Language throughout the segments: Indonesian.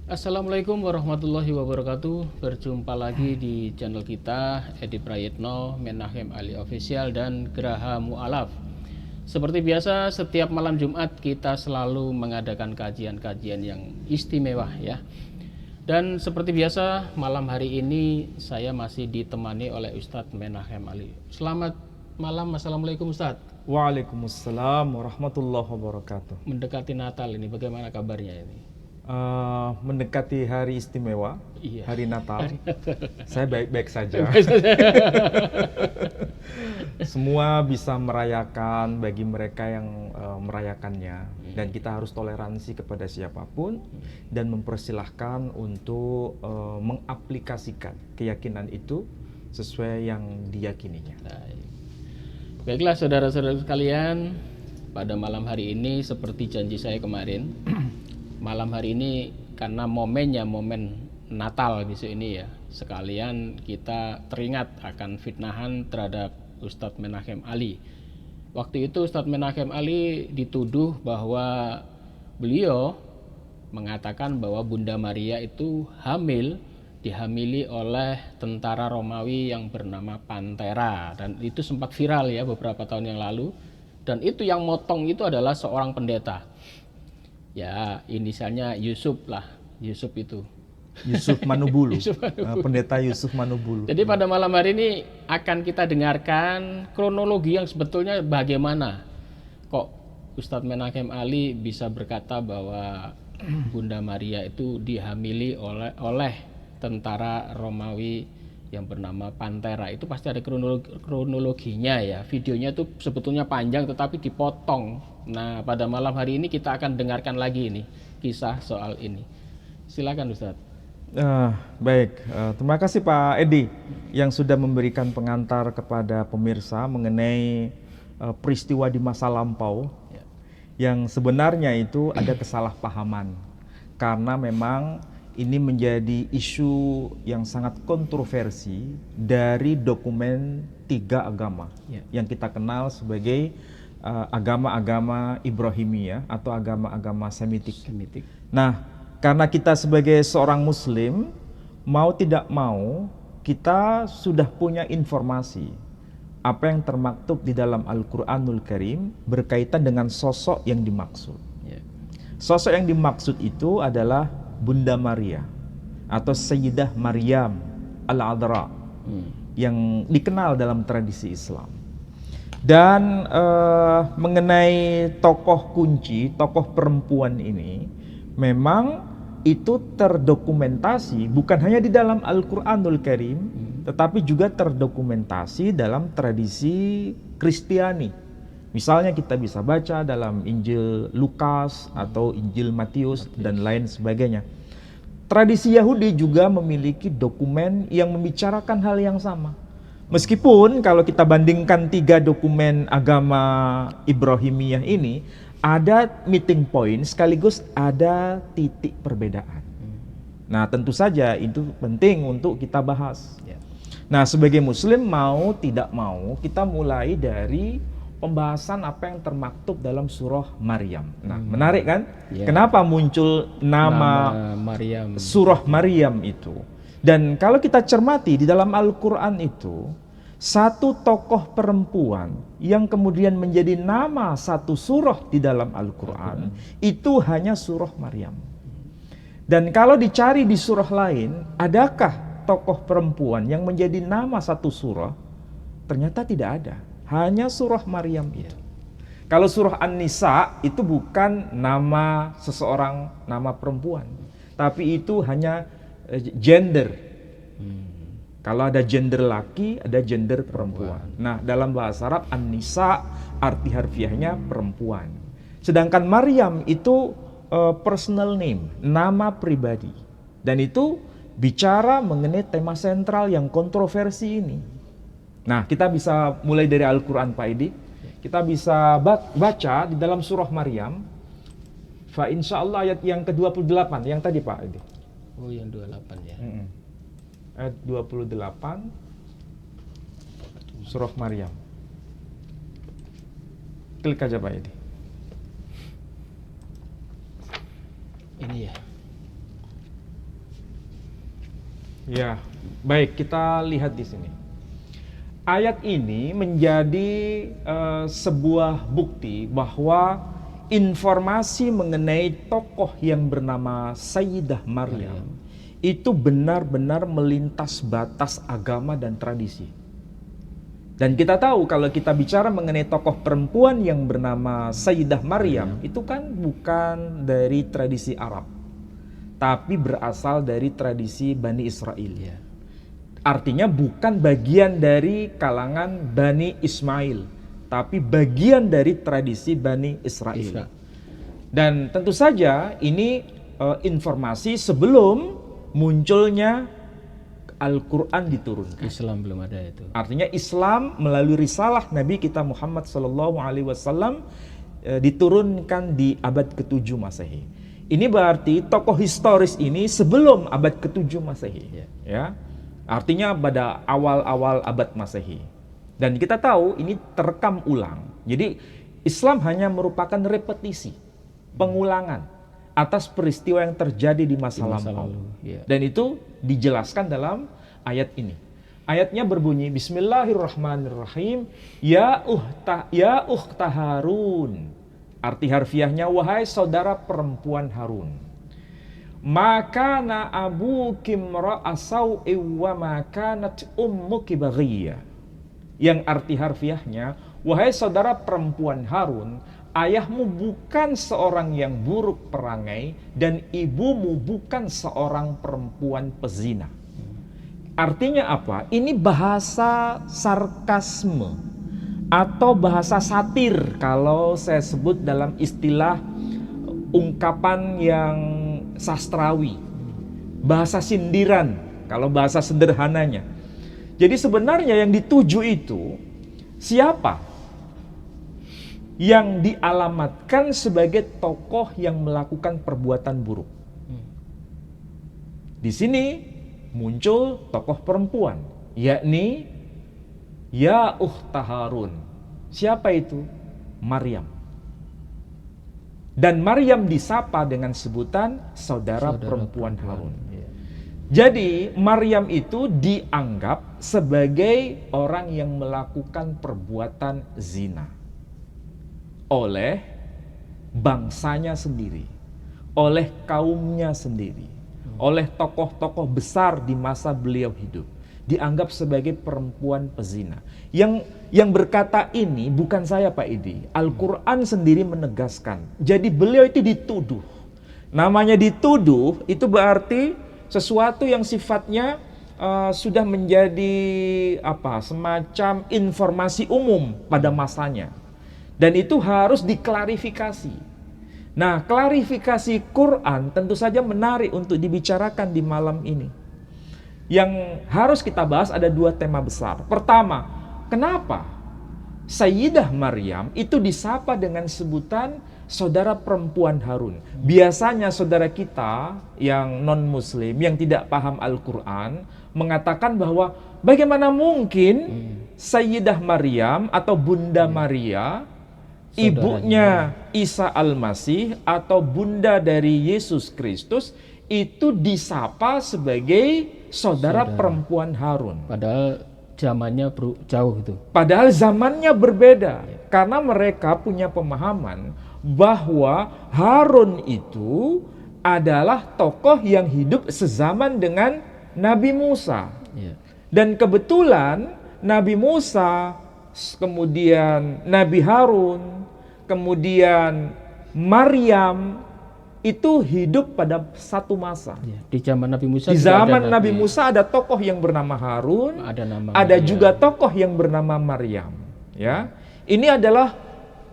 Assalamualaikum warahmatullahi wabarakatuh. Berjumpa lagi di channel kita Edi Prayitno, Menahem Ali Official dan Graha Mu'alaf. Seperti biasa, setiap malam Jumat kita selalu mengadakan kajian-kajian yang istimewa ya. Dan seperti biasa, malam hari ini saya masih ditemani oleh Ustadz Menahem Ali. Selamat malam, Assalamualaikum Ustadz. Waalaikumsalam warahmatullahi wabarakatuh. Mendekati Natal ini, bagaimana kabarnya ini? Mendekati hari istimewa, Iya. hari Natal, saya baik-baik saja. Semua bisa merayakan bagi mereka yang merayakannya, dan kita harus toleransi kepada siapapun dan mempersilahkan untuk mengaplikasikan keyakinan itu sesuai yang diyakininya. Baiklah saudara-saudara sekalian, pada malam hari ini seperti janji saya kemarin, malam hari ini karena momennya momen Natal besok ini ya, sekalian kita teringat akan fitnahan terhadap Ustadz Menahem Ali. Waktu itu Ustadz Menahem Ali dituduh bahwa beliau mengatakan bahwa Bunda Maria itu dihamili oleh tentara Romawi yang bernama Pantera, dan itu sempat viral ya beberapa tahun yang lalu. Dan itu yang motong itu adalah seorang pendeta, ya inisialnya Yusuf lah, Yusuf itu. Yusuf Manubulu, Yusuf Manubulu. pendeta Yusuf Manubulu. Jadi pada malam hari ini akan kita dengarkan kronologi yang sebetulnya bagaimana kok Ustadz Menahem Ali bisa berkata bahwa Bunda Maria itu dihamili oleh tentara Romawi yang bernama Pantera. Itu pasti ada kronologinya ya. Videonya itu sebetulnya panjang tetapi dipotong. Nah, pada malam hari ini kita akan dengarkan lagi ini kisah soal ini. Silakan Ustadz. Baik, terima kasih Pak Edi yang sudah memberikan pengantar kepada pemirsa mengenai peristiwa di masa lampau yang sebenarnya itu ada kesalahpahaman, karena memang ini menjadi isu yang sangat kontroversi dari dokumen tiga agama yang kita kenal sebagai agama-agama Ibrahimiyah atau agama-agama Semitik. Nah, karena kita sebagai seorang Muslim, mau tidak mau kita sudah punya informasi apa yang termaktub di dalam Al-Quranul Karim berkaitan dengan sosok yang dimaksud. Sosok yang dimaksud itu adalah Bunda Maria atau Sayyidah Maryam Al-Adra yang dikenal dalam tradisi Islam. Dan mengenai tokoh kunci, tokoh perempuan ini memang itu terdokumentasi bukan hanya di dalam Al-Quranul Karim, tetapi juga terdokumentasi dalam tradisi Kristiani. Misalnya kita bisa baca dalam Injil Lukas atau Injil Matius dan lain sebagainya. Tradisi Yahudi juga memiliki dokumen yang membicarakan hal yang sama. Meskipun kalau kita bandingkan tiga dokumen agama Ibrahimiyah ini, ada meeting point sekaligus ada titik perbedaan. Nah, tentu saja itu penting untuk kita bahas. Nah, sebagai Muslim mau tidak mau kita mulai dari pembahasan apa yang termaktub dalam surah Maryam. Nah, menarik kan? Kenapa muncul nama Maryam, surah Maryam itu? Dan kalau kita cermati di dalam Al-Quran itu, satu tokoh perempuan yang kemudian menjadi nama satu surah di dalam Al-Quran itu hanya surah Maryam. Dan kalau dicari di surah lain, adakah tokoh perempuan yang menjadi nama satu surah? Ternyata tidak ada. Hanya surah Maryam itu. Kalau surah An-Nisa itu bukan nama seseorang, nama perempuan, tapi itu hanya gender. Kalau ada gender laki, ada gender perempuan. Nah, dalam bahasa Arab An-Nisa arti harfiahnya perempuan. Sedangkan Maryam itu personal name, nama pribadi. Dan itu bicara mengenai tema sentral yang kontroversi ini. Nah, kita bisa mulai dari Al-Quran Pak Edi. Kita bisa baca di dalam surah Maryam. Fa insyaallah ayat yang ke-28, yang tadi Pak Edi. Oh, yang 28 ya. Ayat 28 surah Maryam. Klik aja Pak Edi. Ini ya. Ya, baik, kita lihat di sini. Ayat ini menjadi sebuah bukti bahwa informasi mengenai tokoh yang bernama Sayyidah Maryam itu benar-benar melintas batas agama dan tradisi. Dan kita tahu kalau kita bicara mengenai tokoh perempuan yang bernama Sayyidah Maryam, itu kan bukan dari tradisi Arab, tapi berasal dari tradisi Bani Israel. Artinya bukan bagian dari kalangan Bani Ismail, tapi bagian dari tradisi Bani Israel. Dan tentu saja ini informasi sebelum munculnya Al-Quran diturunkan. Islam belum ada itu. Artinya Islam melalui risalah Nabi kita Muhammad SAW diturunkan di abad ke-7 Masehi. Ini berarti tokoh historis ini sebelum abad ke-7 Masehi. Ya. Artinya pada awal-awal abad Masehi. Dan kita tahu ini terekam ulang. Jadi Islam hanya merupakan repetisi, pengulangan atas peristiwa yang terjadi di masa lampau. Dan itu dijelaskan dalam ayat ini. Ayatnya berbunyi Bismillahirrahmanirrahim. Ya ukhta Harun. Arti harfiahnya wahai saudara perempuan Harun. Maka na abuki mra'asau wa makanat ummuki baghiyya. Yang arti harfiahnya, wahai saudara perempuan Harun, ayahmu bukan seorang yang buruk perangai dan ibumu bukan seorang perempuan pezina. Artinya apa? Ini bahasa sarkasme atau bahasa satir kalau saya sebut dalam istilah ungkapan yang sastrawi, bahasa sindiran kalau bahasa sederhananya. Jadi sebenarnya yang dituju itu siapa yang dialamatkan sebagai tokoh yang melakukan perbuatan buruk. Di sini muncul tokoh perempuan, yakni ya ukhta Harun. Siapa itu? Maryam. Dan Maryam disapa dengan sebutan saudara perempuan Harun. Jadi Maryam itu dianggap sebagai orang yang melakukan perbuatan zina oleh bangsanya sendiri, oleh kaumnya sendiri, oleh tokoh-tokoh besar di masa beliau hidup. Dianggap sebagai perempuan pezina. Yang berkata ini bukan saya, Pak Idi. Al-Quran sendiri menegaskan. Jadi beliau itu dituduh. Namanya dituduh itu berarti sesuatu yang sifatnya sudah menjadi semacam informasi umum pada masanya. Dan itu harus diklarifikasi. Nah, klarifikasi Quran tentu saja menarik untuk dibicarakan di malam ini. Yang harus kita bahas ada dua tema besar. Pertama, kenapa Sayyidah Maryam itu disapa dengan sebutan saudara perempuan Harun? Biasanya saudara kita yang non-muslim, yang tidak paham Al-Quran, mengatakan bahwa bagaimana mungkin Sayyidah Maryam atau Bunda Maria, ibunya Isa Al-Masih atau bunda dari Yesus Kristus, itu disapa sebagai saudara perempuan Harun. Padahal zamannya jauh itu. Padahal zamannya berbeda. Karena mereka punya pemahaman bahwa Harun itu adalah tokoh yang hidup sezaman dengan Nabi Musa. Dan kebetulan Nabi Musa, kemudian Nabi Harun, kemudian Maryam, itu hidup pada satu masa. Di zaman Nabi Musa. Di zaman Nabi Musa ada tokoh yang bernama Harun, ada juga tokoh yang bernama Maryam. Ya, ini adalah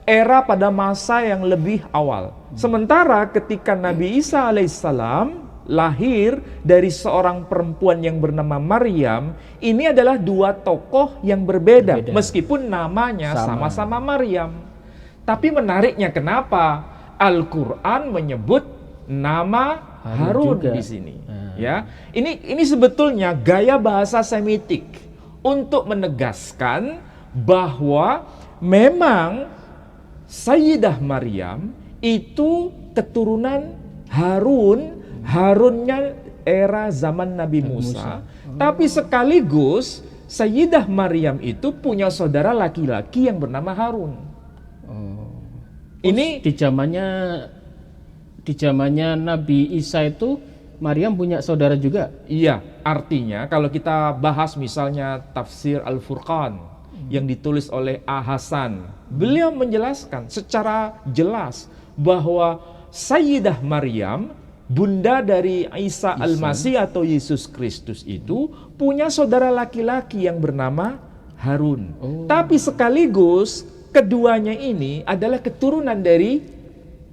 era pada masa yang lebih awal. Sementara ketika Nabi Isa alaihissalam lahir dari seorang perempuan yang bernama Maryam, ini adalah dua tokoh yang berbeda. Meskipun namanya sama-sama Maryam. Tapi menariknya kenapa Al-Quran menyebut nama Harun di sini. Ya, ini sebetulnya gaya bahasa Semitik untuk menegaskan bahwa memang Sayyidah Maryam itu keturunan Harun. Harunnya era zaman Nabi Musa. Tapi sekaligus Sayyidah Maryam itu punya saudara laki-laki yang bernama Harun. Ini di zamannya Nabi Isa itu Maryam punya saudara juga. iya, artinya kalau kita bahas misalnya tafsir Al-Furqan yang ditulis oleh A. Hasan, beliau menjelaskan secara jelas bahwa Sayyidah Maryam, bunda dari Isa Al-Masih atau Yesus Kristus itu punya saudara laki-laki yang bernama Harun. Tapi sekaligus keduanya ini adalah keturunan dari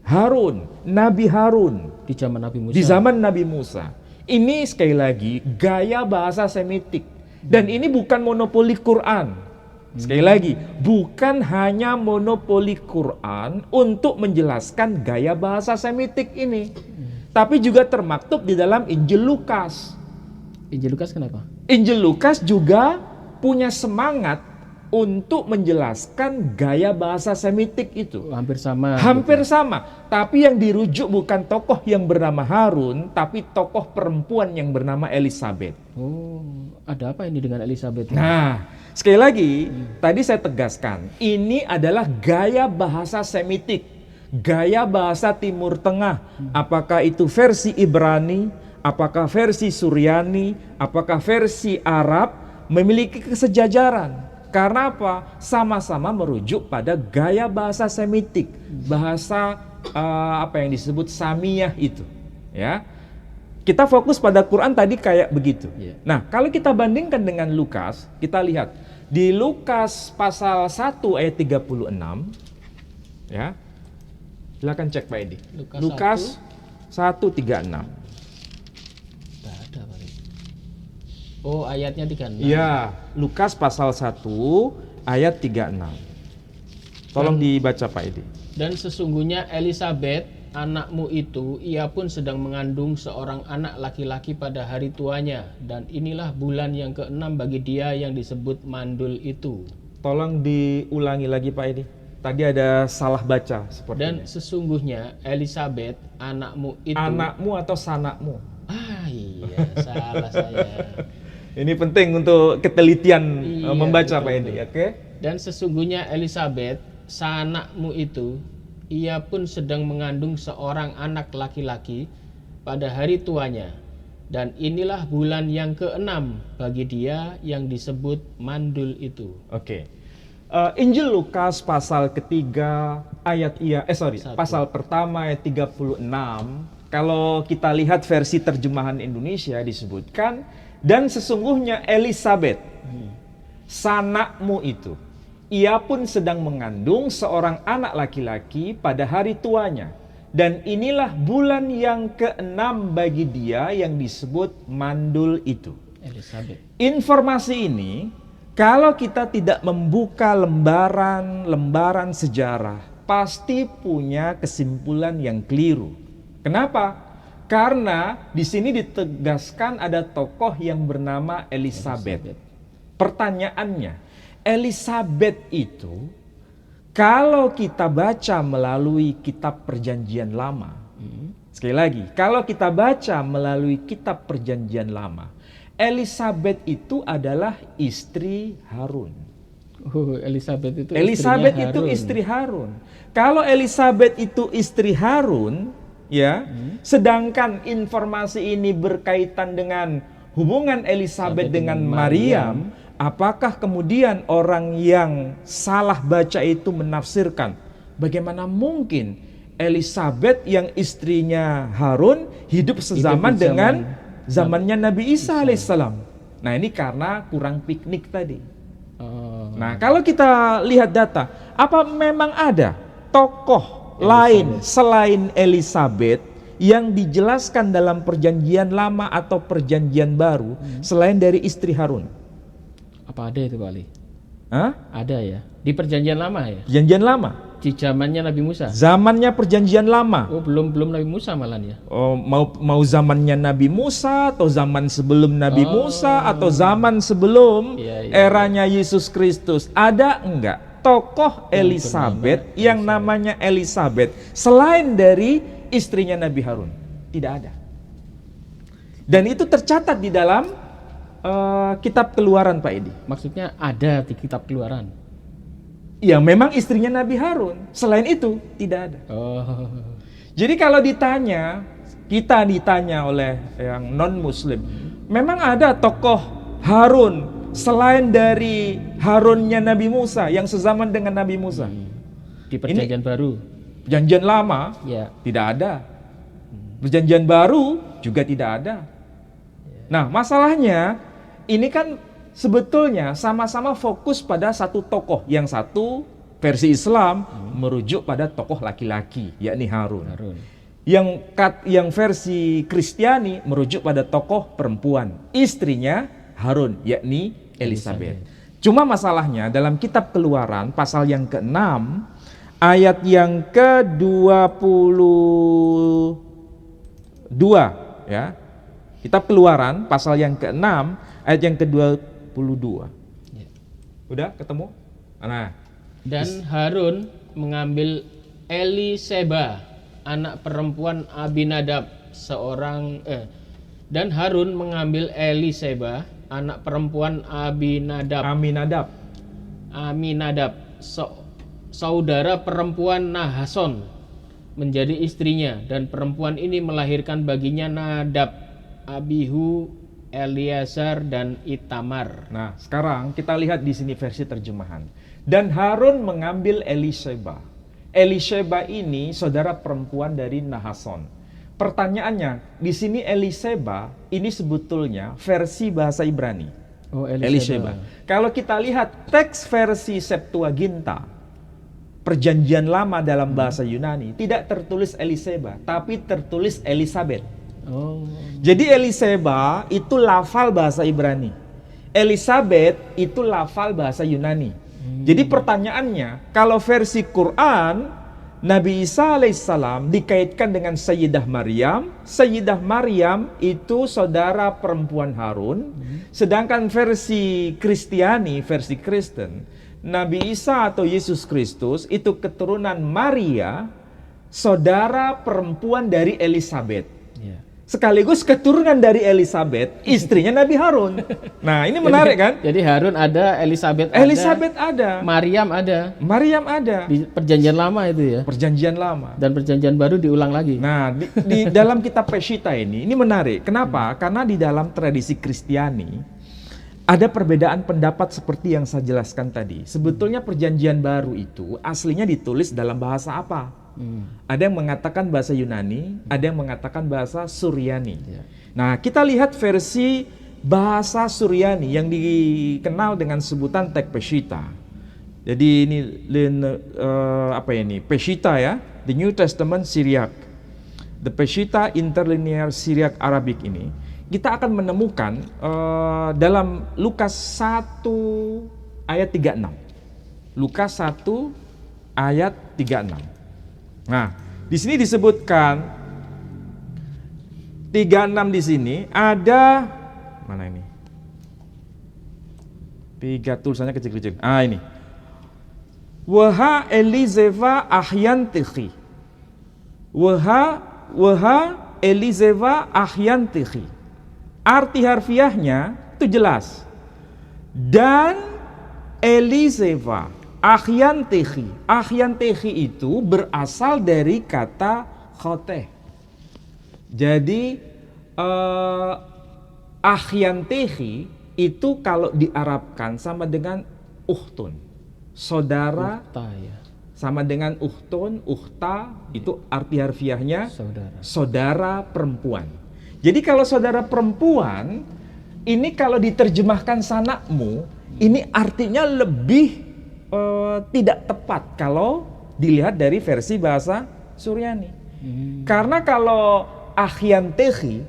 Harun, Nabi Harun. Di zaman Nabi Musa. Di zaman Nabi Musa. Ini sekali lagi gaya bahasa Semitik. Dan ini bukan monopoli Quran. Sekali lagi, bukan hanya monopoli Quran untuk menjelaskan gaya bahasa Semitik ini. Tapi juga termaktub di dalam Injil Lukas. Injil Lukas kenapa? Injil Lukas juga punya semangat untuk menjelaskan gaya bahasa Semitik itu. Hampir sama. Hampir sama. Tapi yang dirujuk bukan tokoh yang bernama Harun, tapi tokoh perempuan yang bernama Elizabeth. Ada apa ini dengan Elizabeth? Nah, sekali lagi, tadi saya tegaskan, ini adalah gaya bahasa Semitik, gaya bahasa Timur Tengah. Apakah itu versi Ibrani, apakah versi Suryani, apakah versi Arab, memiliki kesejajaran. Karena apa? Sama-sama merujuk pada gaya bahasa Semitik, bahasa apa yang disebut Samiyah itu, ya. Kita fokus pada Quran tadi kayak begitu. Nah, kalau kita bandingkan dengan Lukas, kita lihat di Lukas pasal 1 ayat 36, ya. Silakan cek Pak Edi. Lukas 1:36. Ayatnya 36. Iya, Lukas pasal 1 ayat 36. Tolong dibaca Pak Edi. Dan sesungguhnya Elizabeth, anakmu itu, ia pun sedang mengandung seorang anak laki-laki pada hari tuanya. Dan inilah bulan yang ke-6 bagi dia yang disebut mandul itu. Tolong diulangi lagi Pak Edi. Tadi ada salah baca seperti Dan ini. sesungguhnya Elizabeth, anakmu itu. Anakmu atau sanakmu? Iya, salah saya. Ini penting untuk ketelitian membaca betul, Pak Edi, oke? Dan sesungguhnya Elizabeth, sanakmu itu, ia pun sedang mengandung seorang anak laki-laki pada hari tuanya. Dan inilah bulan yang ke-6 bagi dia yang disebut mandul itu. Oke. Injil Lukas pasal ketiga ayat pasal pertama ayat 36. Kalau kita lihat versi terjemahan Indonesia disebutkan, dan sesungguhnya Elizabeth, sanakmu itu, ia pun sedang mengandung seorang anak laki-laki pada hari tuanya. Dan inilah bulan yang ke-6 bagi dia yang disebut mandul itu. Elizabeth. Informasi ini, kalau kita tidak membuka lembaran sejarah, pasti punya kesimpulan yang keliru. Kenapa? Karena di sini ditegaskan ada tokoh yang bernama Elizabeth. Pertanyaannya, Elizabeth itu kalau kita baca melalui kitab Perjanjian Lama, sekali lagi, kalau kita baca melalui kitab Perjanjian Lama, Elizabeth itu adalah istri Harun. Elizabeth itu istri Harun. Kalau Elizabeth itu istri Harun, ya, sedangkan informasi ini berkaitan dengan hubungan Elizabeth dengan Maryam, apakah kemudian orang yang salah baca itu menafsirkan bagaimana mungkin Elizabeth yang istrinya Harun hidup sezaman dengan zamannya Nabi Isa alaihissalam? Nah, ini karena kurang piknik tadi. Nah, kalau kita lihat data, apa memang ada tokoh lain selain Elizabeth yang dijelaskan dalam Perjanjian Lama atau Perjanjian Baru selain dari istri Harun? Apa ada itu Pak Ali? Hah? Ada ya? Di Perjanjian Lama ya? Perjanjian Lama? Di zamannya Nabi Musa? Zamannya Perjanjian Lama. Oh, belum Nabi Musa malah ya? Oh, mau zamannya Nabi Musa atau zaman sebelum Nabi Musa atau zaman sebelum eranya Yesus Kristus? Ada enggak tokoh Elizabeth yang namanya Elizabeth selain dari istrinya Nabi Harun? Tidak ada. Dan itu tercatat di dalam kitab Keluaran, Pak Edi. Maksudnya ada di kitab Keluaran. Ya, memang istrinya Nabi Harun. Selain itu tidak ada. Oh. Jadi kalau kita ditanya oleh yang non-Muslim, memang ada tokoh Harun selain dari Harunnya Nabi Musa yang sezaman dengan Nabi Musa. Di Perjanjian Baru. Perjanjian Lama Ya. tidak ada. Perjanjian Baru juga tidak ada. Nah, masalahnya ini kan sebetulnya sama-sama fokus pada satu tokoh. Yang satu versi Islam merujuk pada tokoh laki-laki, yakni Harun. Yang versi Kristiani merujuk pada tokoh perempuan, istrinya Harun, yakni Elizabeth. Cuma masalahnya dalam kitab Keluaran pasal yang ke-6 ayat yang ke-22 ya. Kitab Keluaran pasal yang ke-6 ayat yang ke-22. Ya. Udah ketemu? Nah, Dan Harun mengambil Eliseba, anak perempuan Abinadab, dan Harun mengambil Eliseba, anak perempuan Aminadab, saudara perempuan Nahason, menjadi istrinya, dan perempuan ini melahirkan baginya Nadab, Abihu, Eleazar, dan Itamar. Nah, sekarang kita lihat di sini versi terjemahan. Dan Harun mengambil Eliseba. Eliseba ini saudara perempuan dari Nahason. Pertanyaannya, di sini Eliseba ini sebetulnya versi bahasa Ibrani. Oh, Eliseba. Kalau kita lihat teks versi Septuaginta, Perjanjian Lama dalam bahasa Yunani, tidak tertulis Eliseba, tapi tertulis Elisabeth. Oh. Jadi Eliseba itu lafal bahasa Ibrani. Elizabeth itu lafal bahasa Yunani. Jadi pertanyaannya, kalau versi Quran, Nabi Isa alaihissalam dikaitkan dengan Sayyidah Maryam. Sayyidah Maryam itu saudara perempuan Harun. Sedangkan versi Kristiani, versi Kristen, Nabi Isa atau Yesus Kristus itu keturunan Maria, saudara perempuan dari Elizabeth. Ya. Sekaligus keturunan dari Elizabeth, istrinya Nabi Harun. Nah, ini menarik kan? Jadi Harun ada, Elizabeth ada, Maryam ada. Maryam ada. Di Perjanjian Lama itu ya. Perjanjian Lama. Dan Perjanjian Baru diulang lagi. Nah, di dalam kitab Peshitta ini menarik. Kenapa? Karena di dalam tradisi Kristiani ada perbedaan pendapat seperti yang saya jelaskan tadi. Sebetulnya Perjanjian Baru itu aslinya ditulis dalam bahasa apa? Ada yang mengatakan bahasa Yunani, ada yang mengatakan bahasa Suryani. Ya. Nah, kita lihat versi bahasa Suryani yang dikenal dengan sebutan teks Peshitta. Jadi ini Peshitta ya, The New Testament Syriac. The Peshitta Interlinear Syriac Arabic ini, kita akan menemukan dalam Lukas 1 ayat 36. Lukas 1 ayat 36. Nah, di sini disebutkan 36 di sini ada mana ini? 3 tulisannya kecil-kecil. Ah, ini. Waha Elizeva ahyantihi. Waha Elizeva ahyantihi. Arti harfiahnya itu jelas. Dan Elizeva Ahyantehi itu berasal dari kata khoteh. Jadi Ahyantehi itu kalau diarabkan sama dengan uhtun, saudara. Ukhta, ya. Sama dengan uhtun, ukhta itu arti harfiahnya saudara perempuan. Jadi kalau saudara perempuan ini kalau diterjemahkan sanakmu, ini artinya lebih tidak tepat kalau dilihat dari versi bahasa Suryani. Karena kalau ahyantehi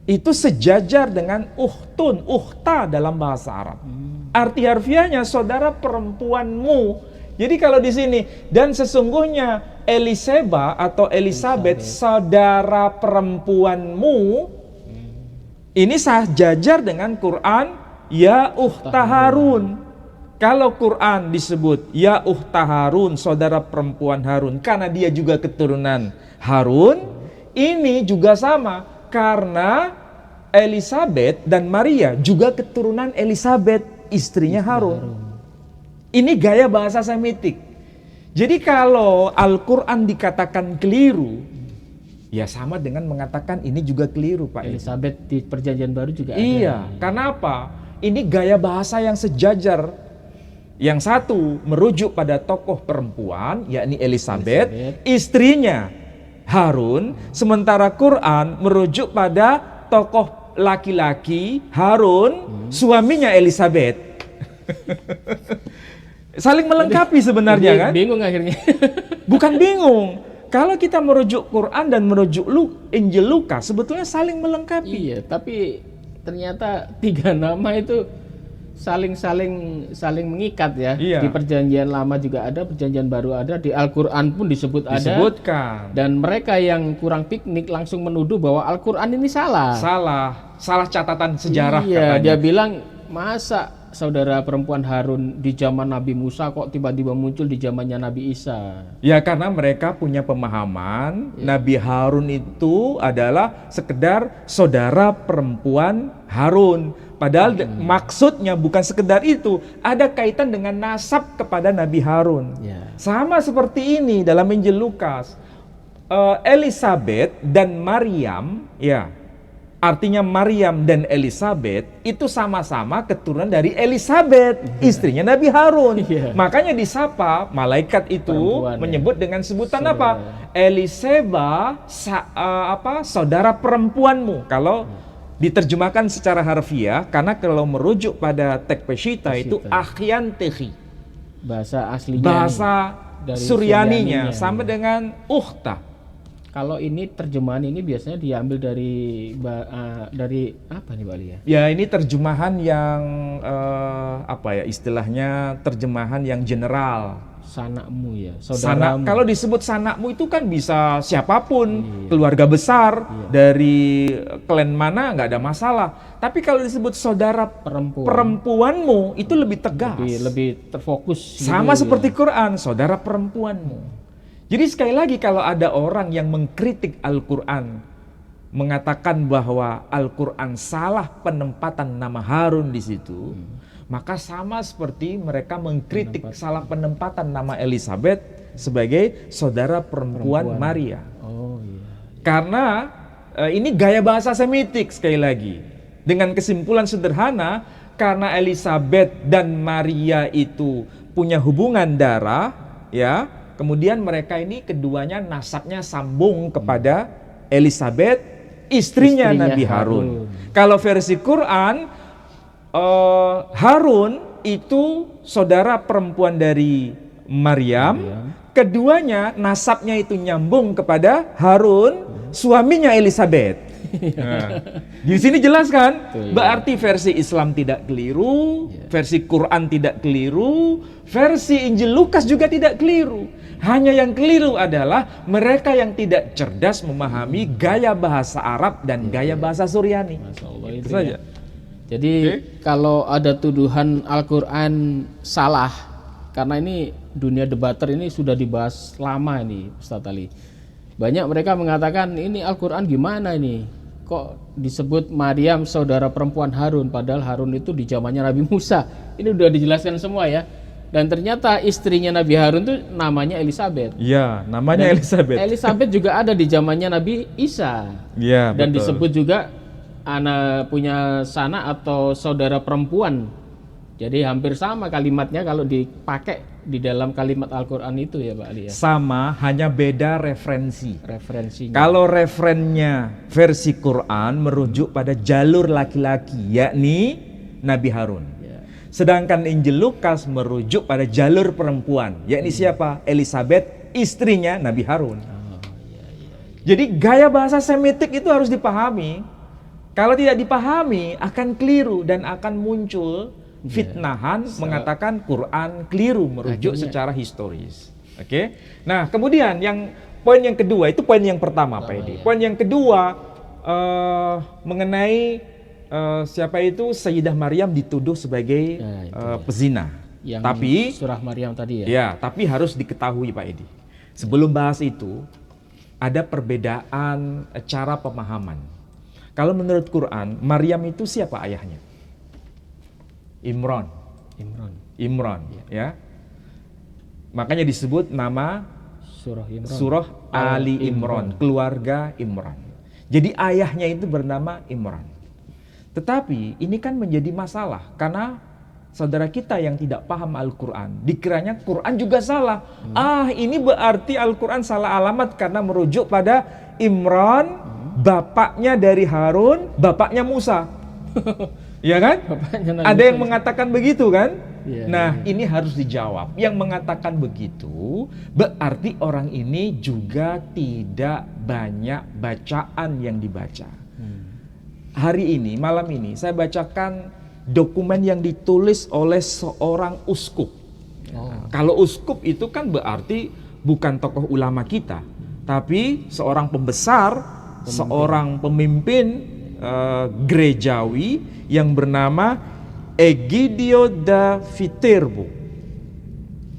itu sejajar dengan uhtun, ukhta dalam bahasa Arab. Arti harfiahnya saudara perempuanmu. Jadi kalau di sini dan sesungguhnya Eliseba atau Elizabeth saudara perempuanmu, ini sejajar dengan Quran ya ukhta Harun. Kalau Quran disebut ya ukhta Harun, saudara perempuan Harun, karena dia juga keturunan Harun, ini juga sama karena Elizabeth dan Maria juga keturunan Elizabeth, istrinya Harun. Ini gaya bahasa Semitik. Jadi kalau Al-Quran dikatakan keliru, ya sama dengan mengatakan ini juga keliru, Pak. Elizabeth di Perjanjian Baru juga ada. Iya, karena apa? Ini gaya bahasa yang sejajar. Yang satu merujuk pada tokoh perempuan, yakni Elizabeth, istrinya Harun. Sementara Quran merujuk pada tokoh laki-laki Harun, suaminya Elizabeth. Saling melengkapi sebenarnya kan? Bingung akhirnya. Bukan bingung. Kalau kita merujuk Quran dan merujuk Injil Lukas, sebetulnya saling melengkapi. Iya, tapi ternyata 3 nama itu saling mengikat ya. Iya. Di Perjanjian Lama juga ada, Perjanjian Baru ada, di Al-Quran pun disebutkan. Dan mereka yang kurang piknik langsung menuduh bahwa Al-Quran ini salah. Salah catatan sejarah. Iya, katanya. dia bilang masa saudara perempuan Harun di zaman Nabi Musa kok tiba-tiba muncul di zamannya Nabi Isa. Ya karena mereka punya pemahaman Nabi Harun itu adalah sekedar saudara perempuan Harun. Padahal maksudnya bukan sekedar itu, ada kaitan dengan nasab kepada Nabi Harun. Ya. Sama seperti ini dalam Injil Lukas. Elizabeth dan Maryam, ya. Artinya Maryam dan Elizabeth itu sama-sama keturunan dari Elizabeth, istrinya Nabi Harun. Makanya disapa malaikat itu Perempuan, menyebut dengan sebutan apa? Eliseba, saudara perempuanmu. Kalau diterjemahkan secara harfiah, karena kalau merujuk pada teks Peshitta itu Akhyan Tehi. Bahasa aslinya. Bahasa dari Suryaninya sama dengan Ukhta. Kalau ini terjemahan ini biasanya diambil dari apa nih Pak Ali ya? Ya ini terjemahan yang istilahnya terjemahan yang general. Sanakmu ya, saudaramu. Kalau disebut sanakmu itu kan bisa siapapun, keluarga besar, dari klan mana nggak ada masalah. Tapi kalau disebut saudara perempuanmu itu lebih tegas, lebih terfokus. Sama seperti Quran, saudara perempuanmu. Jadi sekali lagi kalau ada orang yang mengkritik Al-Quran, mengatakan bahwa Al-Quran salah penempatan nama Harun di situ, maka sama seperti mereka mengkritik salah penempatan nama Elizabeth sebagai saudara perempuan Maria. Karena ini gaya bahasa Semitik sekali lagi. Dengan kesimpulan sederhana, karena Elizabeth dan Maria itu punya hubungan darah, ya. Kemudian mereka ini keduanya nasabnya sambung kepada Elizabeth, istrinya Nabi Harun. Kalau versi Quran, Harun itu saudara perempuan dari Maryam. Keduanya nasabnya itu nyambung kepada Harun, suaminya Elizabeth. Nah, di sini jelas kan? Berarti versi Islam tidak keliru, versi Quran tidak keliru, versi Injil Lukas juga tidak keliru. Hanya yang keliru adalah mereka yang tidak cerdas memahami gaya bahasa Arab dan gaya bahasa Suryani. Itu saja. Jadi kalau ada tuduhan Al-Quran salah, karena ini dunia debater ini sudah dibahas lama ini Ustadz Ali. Banyak mereka mengatakan ini Al-Quran gimana ini? Kok disebut Maryam saudara perempuan Harun, padahal Harun itu di zamannya Nabi Musa. Ini udah dijelaskan semua ya. Dan ternyata istrinya Nabi Harun itu namanya Elizabeth. Iya, namanya Elizabeth. Elizabeth juga ada di zamannya Nabi Isa. Iya, dan betul. Disebut juga anak punya sanak atau saudara perempuan. Jadi hampir sama kalimatnya kalau dipakai di dalam kalimat Al-Quran itu ya Pak Ali ya. Sama, hanya beda referensinya. Kalau referennya versi Quran merujuk pada jalur laki-laki, yakni Nabi Harun. Sedangkan Injil Lukas merujuk pada jalur perempuan, yakni siapa? Elizabeth, istrinya Nabi Harun. Jadi gaya bahasa Semitik itu harus dipahami. Kalau tidak dipahami akan keliru dan akan muncul fitnahan mengatakan Quran keliru merujuk secara historis. Oke. Nah, kemudian poin yang kedua itu poin yang pertama Pak Edi. Poin yang kedua mengenai siapa itu Sayyidah Maryam dituduh sebagai pezina. Tapi surah Maryam tadi ya. Ya, tapi harus diketahui Pak Edi. Sebelum bahas itu ada perbedaan cara pemahaman. Kalau menurut Quran, Maryam itu siapa ayahnya? Imran. Imran, ya. Makanya disebut nama surah Ali Imran, keluarga Imran. Jadi ayahnya itu bernama Imran. Tetapi ini kan menjadi masalah karena saudara kita yang tidak paham Al-Quran, dikiranya Quran juga salah. Ini berarti Al-Quran salah alamat karena merujuk pada Imran, bapaknya dari Harun, bapaknya Musa. Ya kan? Ada yang mengatakan begitu kan? Ini harus dijawab. Yang mengatakan begitu berarti orang ini juga tidak banyak bacaan yang dibaca. Hari ini, malam ini saya bacakan dokumen yang ditulis oleh seorang uskup. Kalau uskup itu kan berarti bukan tokoh ulama kita, tapi seorang pembesar, seorang pemimpin gerejawi yang bernama Egidio da Viterbo.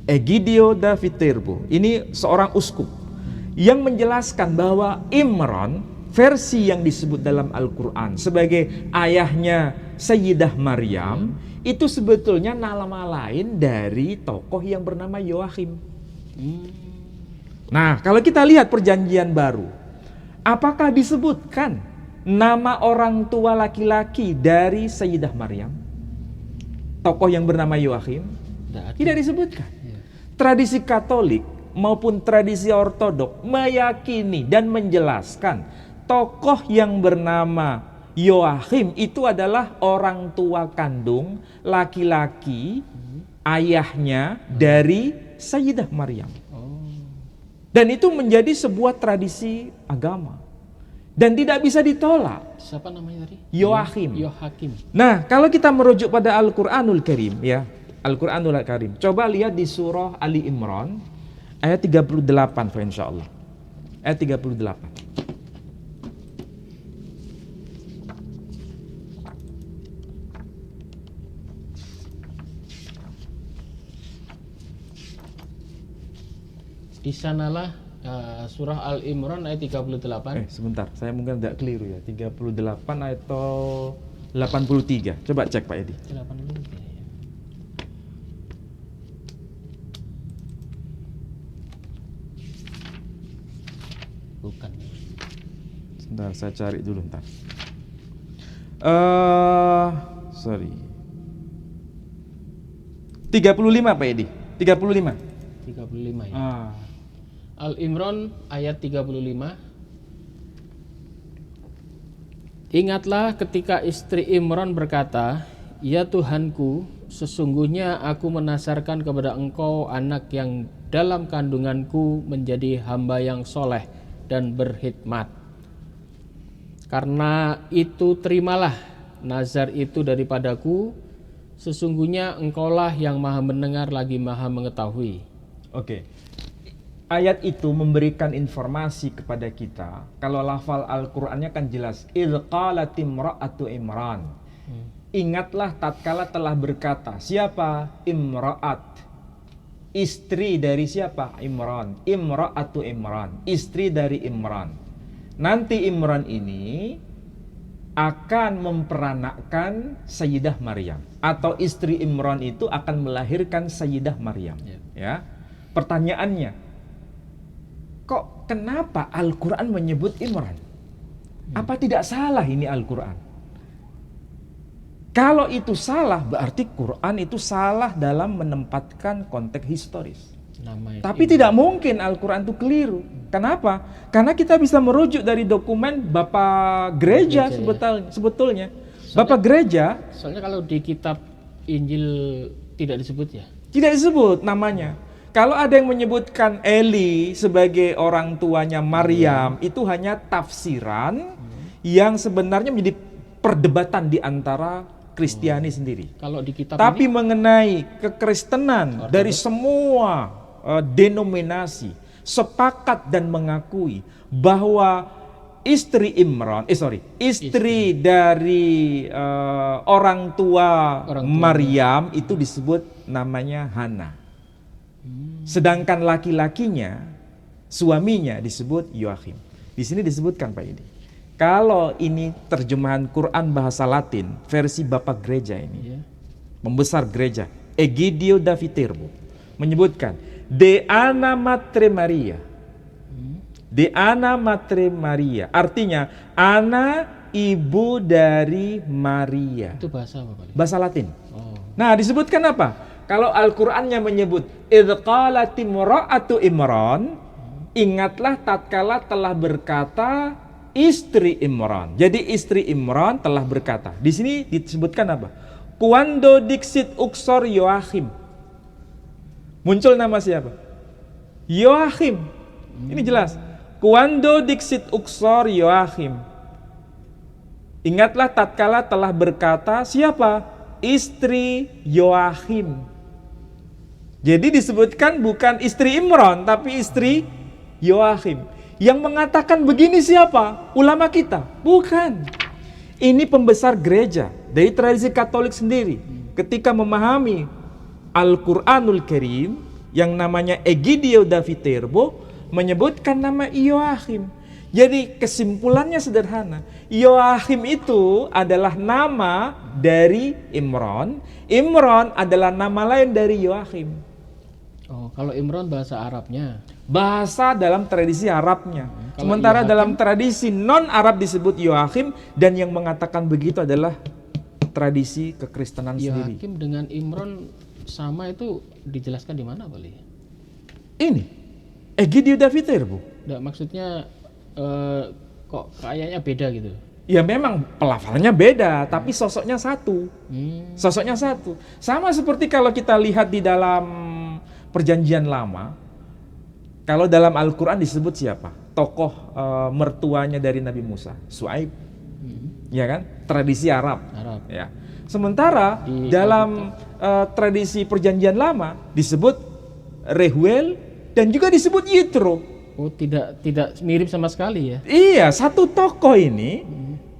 Egidio da Viterbo ini seorang uskup yang menjelaskan bahwa Imran, versi yang disebut dalam Al-Quran sebagai ayahnya Sayyidah Maryam, itu sebetulnya nama lain dari tokoh yang bernama Yoakhim. Nah, kalau kita lihat perjanjian baru, apakah disebutkan nama orang tua laki-laki dari Sayyidah Maryam? Tokoh yang bernama Yoakhim? Tidak disebutkan. Tradisi Katolik maupun tradisi Ortodok meyakini dan menjelaskan tokoh yang bernama Yoakhim itu adalah orang tua kandung laki-laki ayahnya dari Sayyidah Maryam. Dan itu menjadi sebuah tradisi agama dan tidak bisa ditolak. Siapa namanya tadi? Yoakhim. Nah, kalau kita merujuk pada Al-Qur'anul Karim, ya, Al-Qur'anul Karim, coba lihat di surah Ali Imran ayat 38, insyaallah. Ayat 38. di sanalah surah Al-Imran ayat 38. Sebentar, saya mungkin tidak keliru ya. 38 atau 83. Coba cek Pak Edi. 83 ya. Bukan. Sebentar, saya cari dulu ntar. Sorry. 35 Pak Edi. 35. 35 ya. Al-Imran ayat 35. Ingatlah ketika istri Imran berkata, "Ya Tuhanku, sesungguhnya aku menasarkan kepada Engkau anak yang dalam kandunganku menjadi hamba yang soleh dan berkhidmat. Karena itu terimalah nazar itu daripadaku, sesungguhnya Engkaulah yang maha mendengar lagi maha mengetahui." Oke. Ayat itu memberikan informasi kepada kita. Kalau lafal Al-Qur'annya kan jelas. Idz qalat imra'atu Imran. Ingatlah tatkala telah berkata. Siapa? Imra'at. Istri dari siapa? Imran. Imra'atu Imran. Istri dari Imran. Nanti Imran ini akan memperanakkan Sayyidah Maryam. Atau istri Imran itu akan melahirkan Sayyidah Maryam. Ya. Pertanyaannya, kok kenapa Al-Quran menyebut Imran? Apa tidak salah ini Al-Quran? Kalau itu salah, berarti Quran itu salah dalam menempatkan konteks historis. Tapi tidak mungkin Al-Quran itu keliru. Kenapa? Karena kita bisa merujuk dari dokumen Bapak Gereja sebetulnya. Bapak Gereja. Soalnya kalau di kitab Injil tidak disebut ya? Tidak disebut namanya. Kalau ada yang menyebutkan Eli sebagai orang tuanya Maryam, itu hanya tafsiran yang sebenarnya menjadi perdebatan di antara Kristiani sendiri. Kalau di kitab Tapi mengenai kekristenan dari semua denominasi sepakat dan mengakui bahwa istri dari orang tua Maryam itu disebut namanya Hana. Sedangkan laki-lakinya, suaminya disebut Yoakhim. Di sini disebutkan Pak Edi. Kalau ini terjemahan Quran bahasa Latin, versi Bapak Gereja ini, Iya. Pembesar Gereja, Egidio da Viterbo, menyebutkan, De Ana Matre Maria. De Ana Matre Maria, artinya, Ana ibu dari Maria. Itu bahasa apa, Pak? Bahasa Latin. Oh. Nah, disebutkan apa? Kalau Al-Qur'annya menyebut idz qalat imra'atu Imran, ingatlah tatkala telah berkata istri Imran. Jadi istri Imran telah berkata. Di sini disebutkan apa? Quando dixit uxor Yoachim. Muncul nama siapa? Yoachim. Ini jelas. Quando dixit uxor Yoachim. Ingatlah tatkala telah berkata siapa? Istri Yoachim. Jadi disebutkan bukan istri Imran, tapi istri Yoachim. Yang mengatakan begini siapa? Ulama kita? Bukan. Ini pembesar gereja dari tradisi Katolik sendiri. Ketika memahami Al-Quranul Karim, yang namanya Egidio da Viterbo, menyebutkan nama Yoachim. Jadi kesimpulannya sederhana, Yoachim itu adalah nama dari Imran. Imran adalah nama lain dari Yoachim. Oh, kalau Imran bahasa Arabnya. Bahasa dalam tradisi Arabnya. Kalau Sementara Yoachim? dalam tradisi non-Arab disebut Yoachim, dan yang mengatakan begitu adalah tradisi kekristenan sendiri. Yoachim dengan Imran sama itu dijelaskan di mana, Pak Li? Ini Egidio da Viterbo. Nggak, maksudnya kok kayaknya beda gitu. Ya memang pelafalannya beda, tapi sosoknya satu. Sosoknya satu. Sama seperti kalau kita lihat di dalam Perjanjian Lama, kalau dalam Al-Quran disebut siapa? Tokoh mertuanya dari Nabi Musa, Su'aib. Ya kan? Tradisi Arab. Ya. Sementara dalam tradisi Perjanjian Lama disebut Rehuel dan juga disebut Yitro. Oh, tidak mirip sama sekali ya? Iya, satu tokoh ini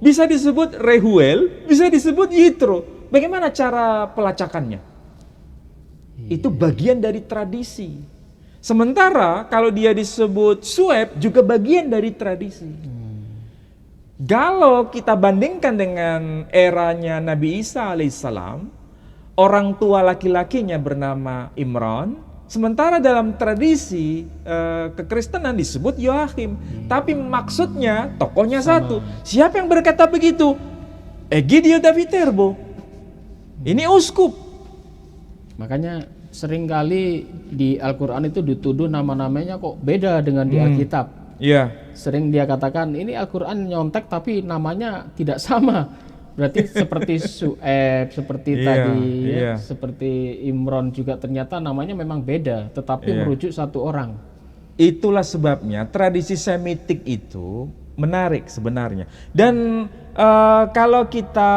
bisa disebut Rehuel, bisa disebut Yitro. Bagaimana cara pelacakannya? Itu bagian dari tradisi. Sementara kalau dia disebut Sueb juga bagian dari tradisi. Kalau kita bandingkan dengan eranya Nabi Isa alaihissalam, orang tua laki-lakinya bernama Imran, sementara dalam tradisi kekristenan disebut Yoachim. Tapi maksudnya tokohnya satu. Siapa yang berkata begitu? Egidio da Viterbo. Ini uskup. Makanya seringkali di Al-Quran itu dituduh nama-namanya kok beda dengan di Alkitab. Iya. Sering dia katakan ini Al-Quran nyontek tapi namanya tidak sama. Berarti seperti Su'eb, seperti tadi, ya, seperti Imran juga ternyata namanya memang beda, tetapi merujuk satu orang. Itulah sebabnya tradisi Semitik itu menarik sebenarnya. Dan kalau kita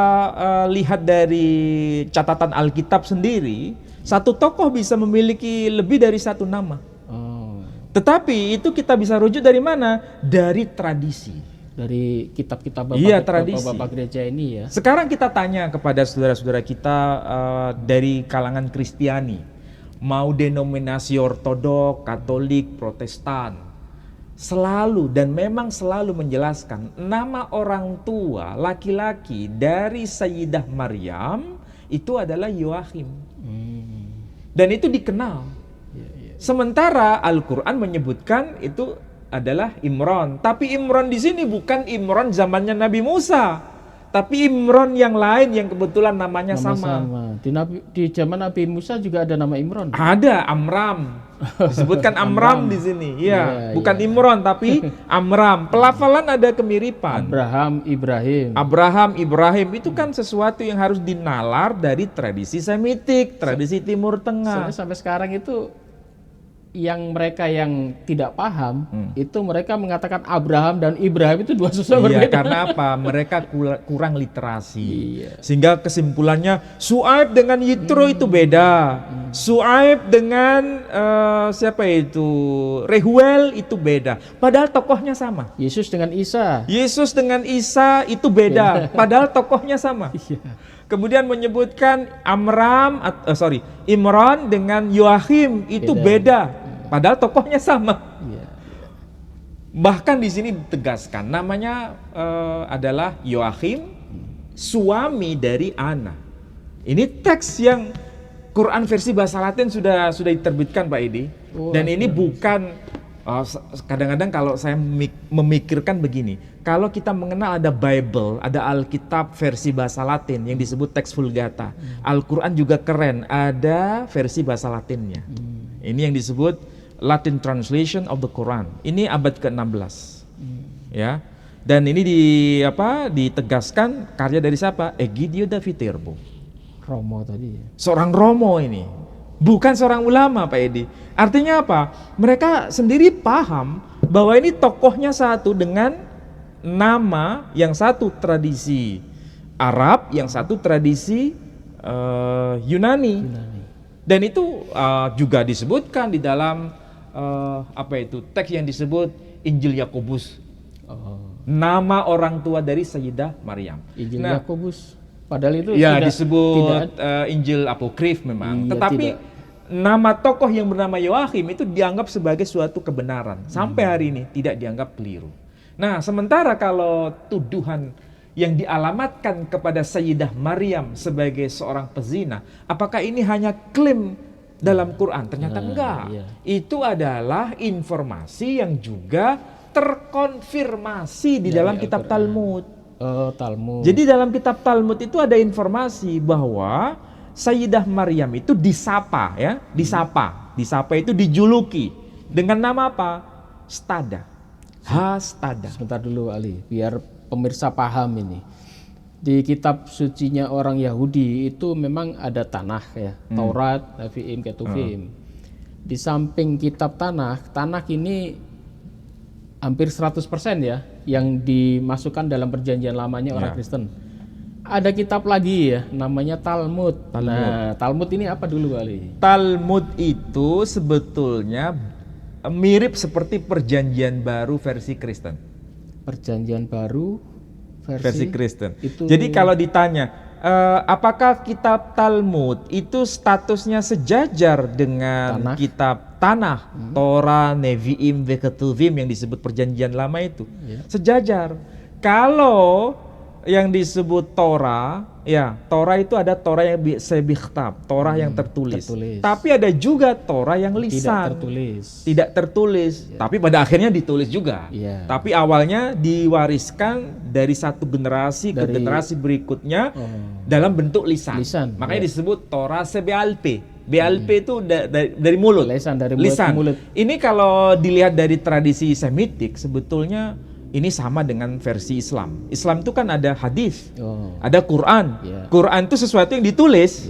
lihat dari catatan Alkitab sendiri, satu tokoh bisa memiliki lebih dari satu nama. Tetapi itu kita bisa rujuk dari mana? Dari tradisi. Dari kitab-kitab Bapak Gereja ini ya. Sekarang kita tanya kepada saudara-saudara kita dari kalangan Kristiani, mau denominasi Ortodok, Katolik, Protestan, selalu dan memang selalu menjelaskan nama orang tua laki-laki dari Sayyidah Maryam itu adalah Yoachim. Dan itu dikenal. Sementara Al-Quran menyebutkan itu adalah Imran. Tapi Imran di sini bukan Imran zamannya Nabi Musa, tapi Imran yang lain yang kebetulan namanya sama. Di zaman Nabi Musa juga ada nama Imran. Ada Amram. Disebutkan Amram di sini. Ya, bukan Imran tapi Amram. Pelafalan ada kemiripan. Abraham, Ibrahim itu kan sesuatu yang harus dinalar dari tradisi Semitik, tradisi Timur Tengah. Sampai sekarang itu yang mereka yang tidak paham itu mereka mengatakan Abraham dan Ibrahim itu dua sosok berbeda. Karena apa? Mereka kurang literasi. Sehingga kesimpulannya Su'aib dengan Yitro itu beda. Su'aib dengan siapa itu? Rehuel itu beda. Padahal tokohnya sama. Yesus dengan Isa itu beda. Padahal tokohnya sama. Kemudian menyebutkan Imran dengan Yoachim itu beda. Padahal tokohnya sama. Bahkan di sini ditegaskan namanya adalah Yoachim, suami dari Ana. Ini teks yang Quran versi bahasa Latin sudah diterbitkan Pak Edi. Dan ini bukan kadang-kadang kalau saya memikirkan begini, kalau kita mengenal ada Bible, ada Alkitab versi bahasa Latin yang disebut teks Vulgata. Al-Quran juga keren, ada versi bahasa Latinnya. Ini yang disebut Latin Translation of the Quran. Ini abad ke-16. Ya. Dan ini ditegaskan karya dari siapa? Egidio da Viterbo. Romo tadi ya. Seorang Romo ini. Bukan seorang ulama Pak Edi. Artinya apa? Mereka sendiri paham bahwa ini tokohnya satu dengan nama, yang satu tradisi Arab, yang satu tradisi Yunani. Dan itu juga disebutkan di dalam teks yang disebut Injil Yakobus. Nama orang tua dari Sayyidah Maryam. Injil Yakobus. Padahal itu disebut Injil apokrif memang. Iya, tetapi nama tokoh yang bernama Yoachim itu dianggap sebagai suatu kebenaran. Sampai hari ini tidak dianggap keliru. Nah, sementara kalau tuduhan yang dialamatkan kepada Sayyidah Maryam sebagai seorang pezina, apakah ini hanya klaim dalam Quran? Ternyata enggak. Itu adalah informasi yang juga terkonfirmasi di dalam kitab Talmud. Talmud. Jadi dalam kitab Talmud itu ada informasi bahwa Sayyidah Maryam itu disapa ya, disapa itu dijuluki dengan nama apa? Stada. Hastada. Sebentar dulu Ali, biar pemirsa paham ini. Di kitab sucinya orang Yahudi itu memang ada tanah ya, Taurat, Nevi'im, Ketuvim. Di samping kitab tanah ini hampir 100% ya yang dimasukkan dalam perjanjian lamanya orang Kristen. Ada kitab lagi ya namanya Talmud. Nah, Talmud ini apa dulu Ali? Talmud itu sebetulnya mirip seperti perjanjian baru versi Kristen. Perjanjian baru versi Kristen. Itu... Jadi kalau ditanya apakah kitab Talmud itu statusnya sejajar dengan kitab tanah, Torah, Nevi'im, Ketuvim yang disebut perjanjian lama itu? Sejajar. Kalau yang disebut Torah, ya Torah itu ada Torah yang sebikhtab, Torah yang tertulis. Tapi ada juga Torah yang lisan, tidak tertulis, tapi pada akhirnya ditulis juga. Tapi awalnya diwariskan dari satu generasi ke generasi berikutnya dalam bentuk lisan. Makanya disebut Torah sebealpe. BLP itu dari mulut. Lisan. Mulut. Ini kalau dilihat dari tradisi Semitik sebetulnya ini sama dengan versi Islam. Islam itu kan ada hadis, ada Quran. Quran itu sesuatu yang ditulis.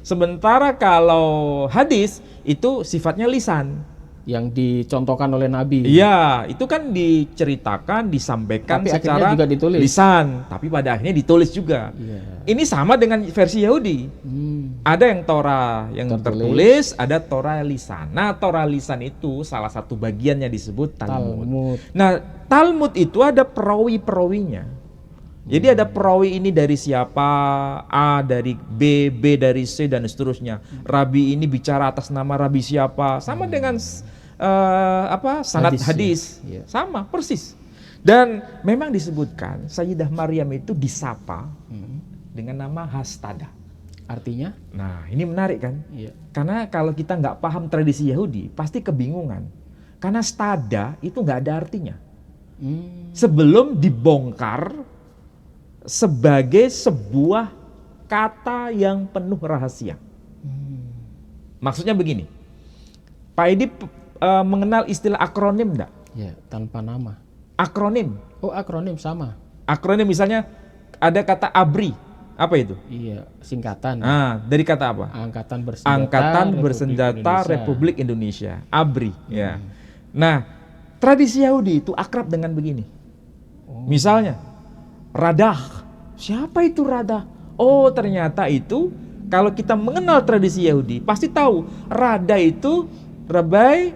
Sementara kalau hadis itu sifatnya lisan. Yang dicontohkan oleh Nabi. Iya, itu kan diceritakan, disampaikan tapi secara juga ditulis. Lisan. Tapi pada akhirnya ditulis juga. Ini sama dengan versi Yahudi. Ada yang Torah yang tertulis, ada Torah lisan. Nah, Torah lisan itu salah satu bagiannya disebut Talmud. Nah, Talmud itu ada perawi-perawinya. Jadi ada perawi ini dari siapa, A dari B, B dari C dan seterusnya. Rabi ini bicara atas nama rabi siapa, sama dengan sanad hadis. Sama persis. Dan memang disebutkan Sayyidah Maryam itu disapa dengan nama Hastada. Artinya? Nah, ini menarik kan? Karena kalau kita nggak paham tradisi Yahudi, pasti kebingungan. Karena stada itu nggak ada artinya. Sebelum dibongkar sebagai sebuah kata yang penuh rahasia. Maksudnya begini, Pak Edi mengenal istilah akronim enggak? Ya, tanpa nama. Akronim. Oh, akronim sama. Akronim misalnya ada kata ABRI. Apa itu? Iya, singkatan. Nah, dari kata apa? Angkatan Bersenjata Republik Indonesia. ABRI. Ya. Nah, tradisi Yahudi itu akrab dengan begini. Misalnya, Radah. Siapa itu Radah? Oh, ternyata itu kalau kita mengenal tradisi Yahudi, pasti tahu Radah itu Rabbi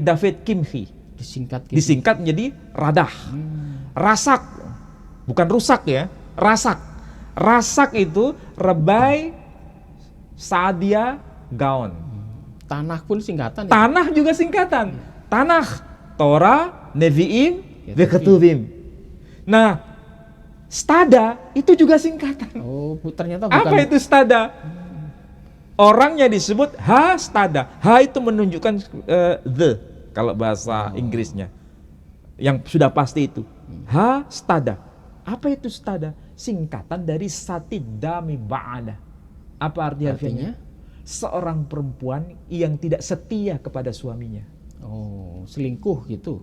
David Kimhi. Disingkat menjadi Radah. Rasak. Bukan rusak ya, Rasak. Rasak itu Rabbi Saadia Gaon. Tanah pun singkatan. Tanah juga singkatan. Tanah, Torah, Nevi'im, Veketuvim. Nah, stada itu juga singkatan. Oh, ternyata bukan. Apa itu stada? Orangnya disebut H-stada. H itu menunjukkan the, kalau bahasa Inggrisnya. Yang sudah pasti itu. H-stada. Apa itu stada? Singkatan dari Satidami Ba'ala. Apa artinya? Seorang perempuan yang tidak setia kepada suaminya. Oh, selingkuh gitu.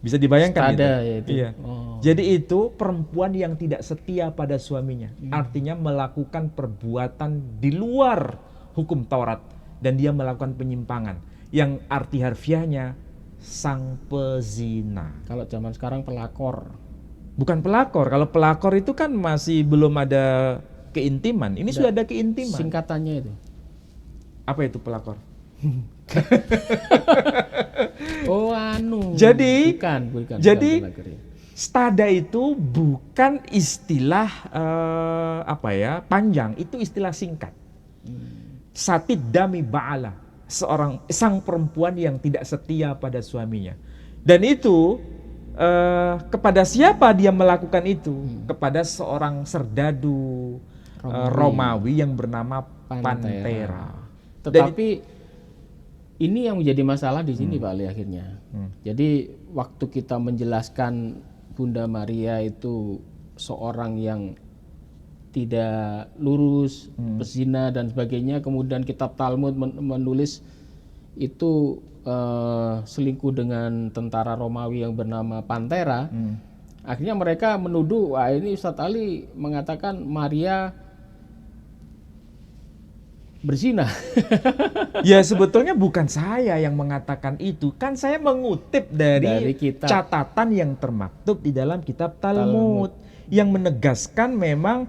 Bisa dibayangkan Stada, gitu? ya itu. Iya. Oh. Jadi itu perempuan yang tidak setia pada suaminya. Artinya melakukan perbuatan di luar hukum Taurat. Dan dia melakukan penyimpangan. Yang arti harfiahnya sang pezina. Kalau zaman sekarang pelakor. Bukan pelakor. Kalau pelakor itu kan masih belum ada keintiman. Ini sudah ada keintiman. Singkatannya itu. Apa itu pelakor? Oh, anu. Jadi, bukan. Jadi Bukan pelakor, ya. stada itu bukan istilah panjang, itu istilah singkat. Satid dami ba'ala, sang perempuan yang tidak setia pada suaminya. Dan itu kepada siapa dia melakukan itu? Kepada seorang serdadu Romawi yang bernama Pantera. Tetapi ini yang menjadi masalah di sini, Pak Ali, akhirnya. Jadi waktu kita menjelaskan Bunda Maria itu seorang yang tidak lurus, pezina dan sebagainya, kemudian kitab Talmud menulis itu selingkuh dengan tentara Romawi yang bernama Pantera. Akhirnya mereka menuduh, wah ini Ustadz Ali mengatakan Maria berzina. Ya sebetulnya bukan saya yang mengatakan itu, kan saya mengutip dari catatan yang termaktub di dalam kitab Talmud yang menegaskan memang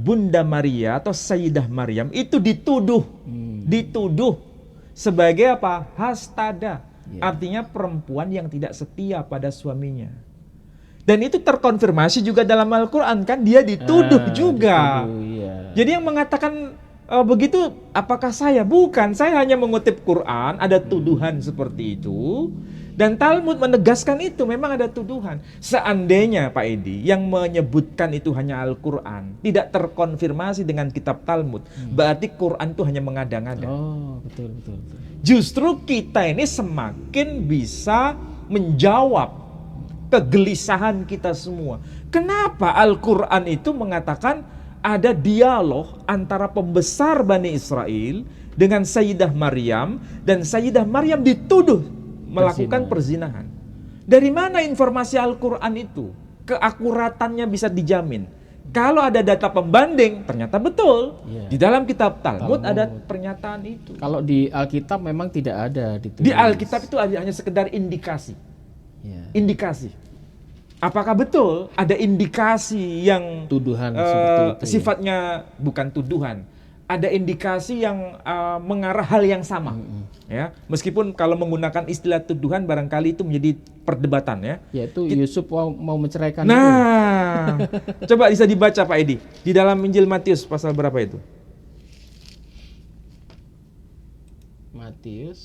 Bunda Maria atau Sayyidah Maryam itu dituduh sebagai apa? Hastada, artinya perempuan yang tidak setia pada suaminya. Dan itu terkonfirmasi juga dalam Al-Quran, kan dia dituduh juga. Jadi yang mengatakan begitu apakah saya? Bukan, saya hanya mengutip Quran, ada tuduhan seperti itu. Dan Talmud menegaskan itu, memang ada tuduhan. Seandainya Pak Edi yang menyebutkan itu hanya Al-Quran, tidak terkonfirmasi dengan kitab Talmud, berarti Quran itu hanya mengada-ngada. Oh, betul. Justru kita ini semakin bisa menjawab kegelisahan kita semua. Kenapa Al-Quran itu mengatakan ada dialog antara pembesar Bani Israel dengan Sayyidah Maryam, dan Sayyidah Maryam dituduh melakukan perzinahan. Dari mana informasi Al-Quran itu? Keakuratannya bisa dijamin. Kalau ada data pembanding, ternyata betul. Di dalam kitab Talmud ada pernyataan itu. Kalau di Alkitab memang tidak ada ditulis. Di Alkitab itu hanya sekedar indikasi. Indikasi. Apakah betul ada indikasi yang tuduhan seperti itu, sifatnya bukan tuduhan, ada indikasi yang mengarah hal yang sama, ya. Meskipun kalau menggunakan istilah tuduhan barangkali itu menjadi perdebatan, ya. Yaitu Yusuf mau menceraikan. Nah, coba bisa dibaca Pak Edi di dalam Injil Matius pasal berapa itu? Matius.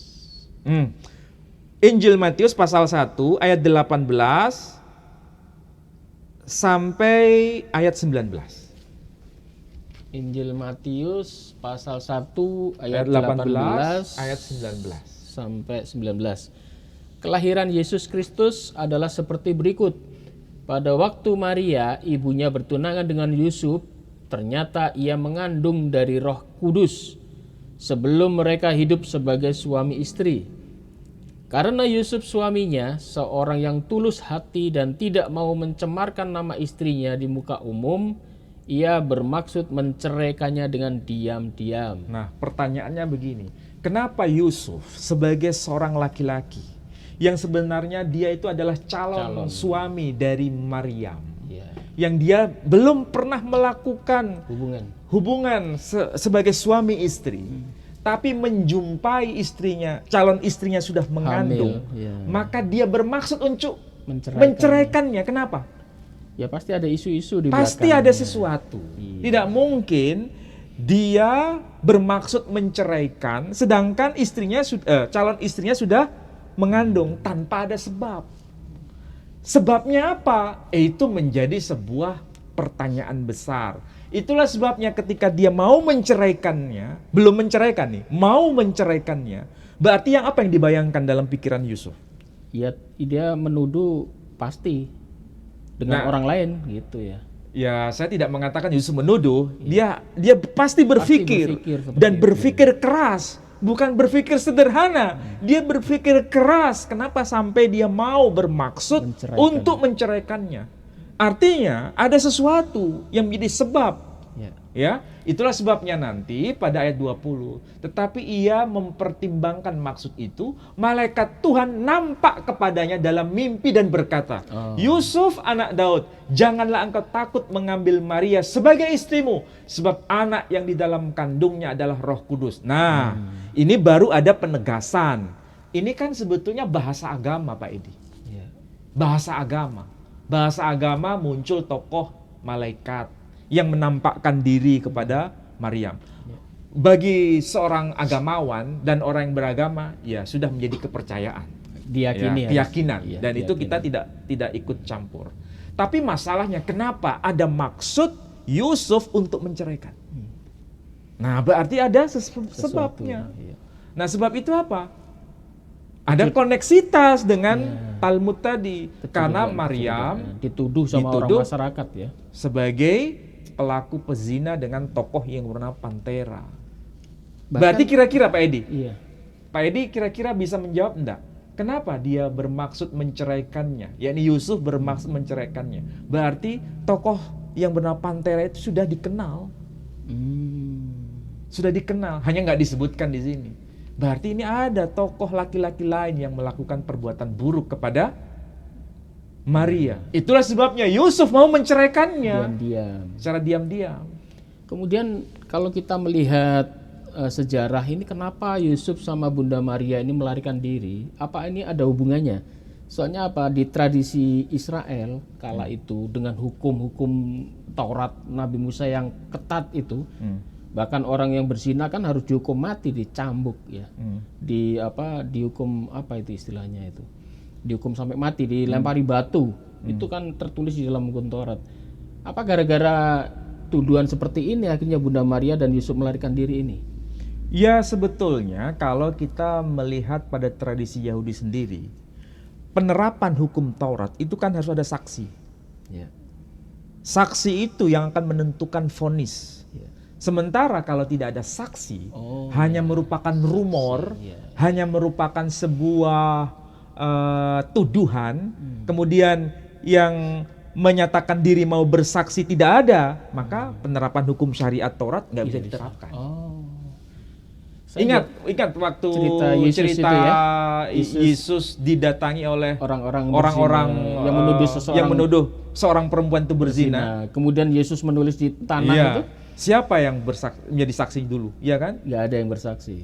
Injil Matius pasal 1 ayat 18 sampai ayat 19. Injil Matius pasal 1 ayat 18 ayat 19 sampai 19. Kelahiran Yesus Kristus adalah seperti berikut. Pada waktu Maria ibunya bertunangan dengan Yusuf, ternyata ia mengandung dari Roh Kudus sebelum mereka hidup sebagai suami istri. Karena Yusuf suaminya seorang yang tulus hati dan tidak mau mencemarkan nama istrinya di muka umum, ia bermaksud menceraikannya dengan diam-diam. Nah, pertanyaannya begini, kenapa Yusuf sebagai seorang laki-laki yang sebenarnya dia itu adalah calon suami dari Maryam, yang dia belum pernah melakukan hubungan sebagai suami istri, tapi menjumpai istrinya, calon istrinya sudah mengandung, maka dia bermaksud untuk menceraikannya. Kenapa? Ya pasti ada isu-isu di belakang. Pasti ada sesuatu. Tidak mungkin dia bermaksud menceraikan, sedangkan calon istrinya sudah mengandung tanpa ada sebab. Sebabnya apa? Itu menjadi sebuah pertanyaan besar. Itulah sebabnya ketika dia mau menceraikannya, belum menceraikan nih, mau menceraikannya, berarti apa yang dibayangkan dalam pikiran Yusuf? Ya, dia menuduh pasti dengan orang lain gitu ya. Ya, saya tidak mengatakan Yusuf menuduh, dia pasti berpikir dan berpikir keras, bukan berpikir sederhana. Dia berpikir keras, kenapa sampai dia mau bermaksud untuk menceraikannya. Artinya ada sesuatu yang menjadi sebab. Ya, itulah sebabnya nanti pada ayat 20, tetapi ia mempertimbangkan maksud itu, malaikat Tuhan nampak kepadanya dalam mimpi dan berkata, Yusuf anak Daud, janganlah engkau takut mengambil Maria sebagai istrimu, sebab anak yang di dalam kandungnya adalah Roh Kudus. Nah, ini baru ada penegasan. Ini kan sebetulnya bahasa agama, Pak Edi. Bahasa agama. Bahasa agama muncul tokoh malaikat yang menampakkan diri kepada Maryam. Bagi seorang agamawan dan orang yang beragama, ya sudah menjadi kepercayaan, keyakinan, dan itu kita tidak ikut campur. Tapi masalahnya kenapa ada maksud Yusuf untuk menceraikan? Nah, berarti ada sebabnya. Nah, sebab itu apa? Ada koneksitas dengan Talmud tadi, karena Maryam dituduh sama orang masyarakat ya sebagai pelaku pezina dengan tokoh yang bernama Pantera. Berarti kira-kira Pak Edi, Pak Edi kira-kira bisa menjawab enggak? Kenapa dia bermaksud menceraikannya? Yakni Yusuf bermaksud menceraikannya. Berarti tokoh yang bernama Pantera itu sudah dikenal. Sudah dikenal, hanya nggak disebutkan di sini. Berarti ini ada tokoh laki-laki lain yang melakukan perbuatan buruk kepada Maria. Itulah sebabnya Yusuf mau menceraikannya secara diam-diam. Kemudian kalau kita melihat sejarah ini, kenapa Yusuf sama Bunda Maria ini melarikan diri? Apa ini ada hubungannya? Soalnya apa? Di tradisi Israel kala itu dengan hukum-hukum Taurat Nabi Musa yang ketat itu, bahkan orang yang berzina kan harus dihukum mati, dicambuk ya, dihukum apa itu istilahnya itu? Dihukum sampai mati, dilempari batu. Itu kan tertulis di dalam hukum Taurat. Apa gara-gara tuduhan seperti ini akhirnya Bunda Maria dan Yusuf melarikan diri ini? Ya, sebetulnya kalau kita melihat pada tradisi Yahudi sendiri, penerapan hukum Taurat itu kan harus ada saksi. Saksi itu yang akan menentukan vonis. Sementara kalau tidak ada saksi, hanya merupakan rumor, hanya merupakan sebuah tuduhan, kemudian yang menyatakan diri mau bersaksi tidak ada, maka penerapan hukum syariat Taurat nggak bisa diterapkan. Ingat waktu cerita Yesus didatangi oleh orang-orang yang menuduh seorang perempuan itu berzina. Kemudian Yesus menulis di tanah itu. Siapa yang menjadi saksi dulu? Iya kan? Nggak ada yang bersaksi.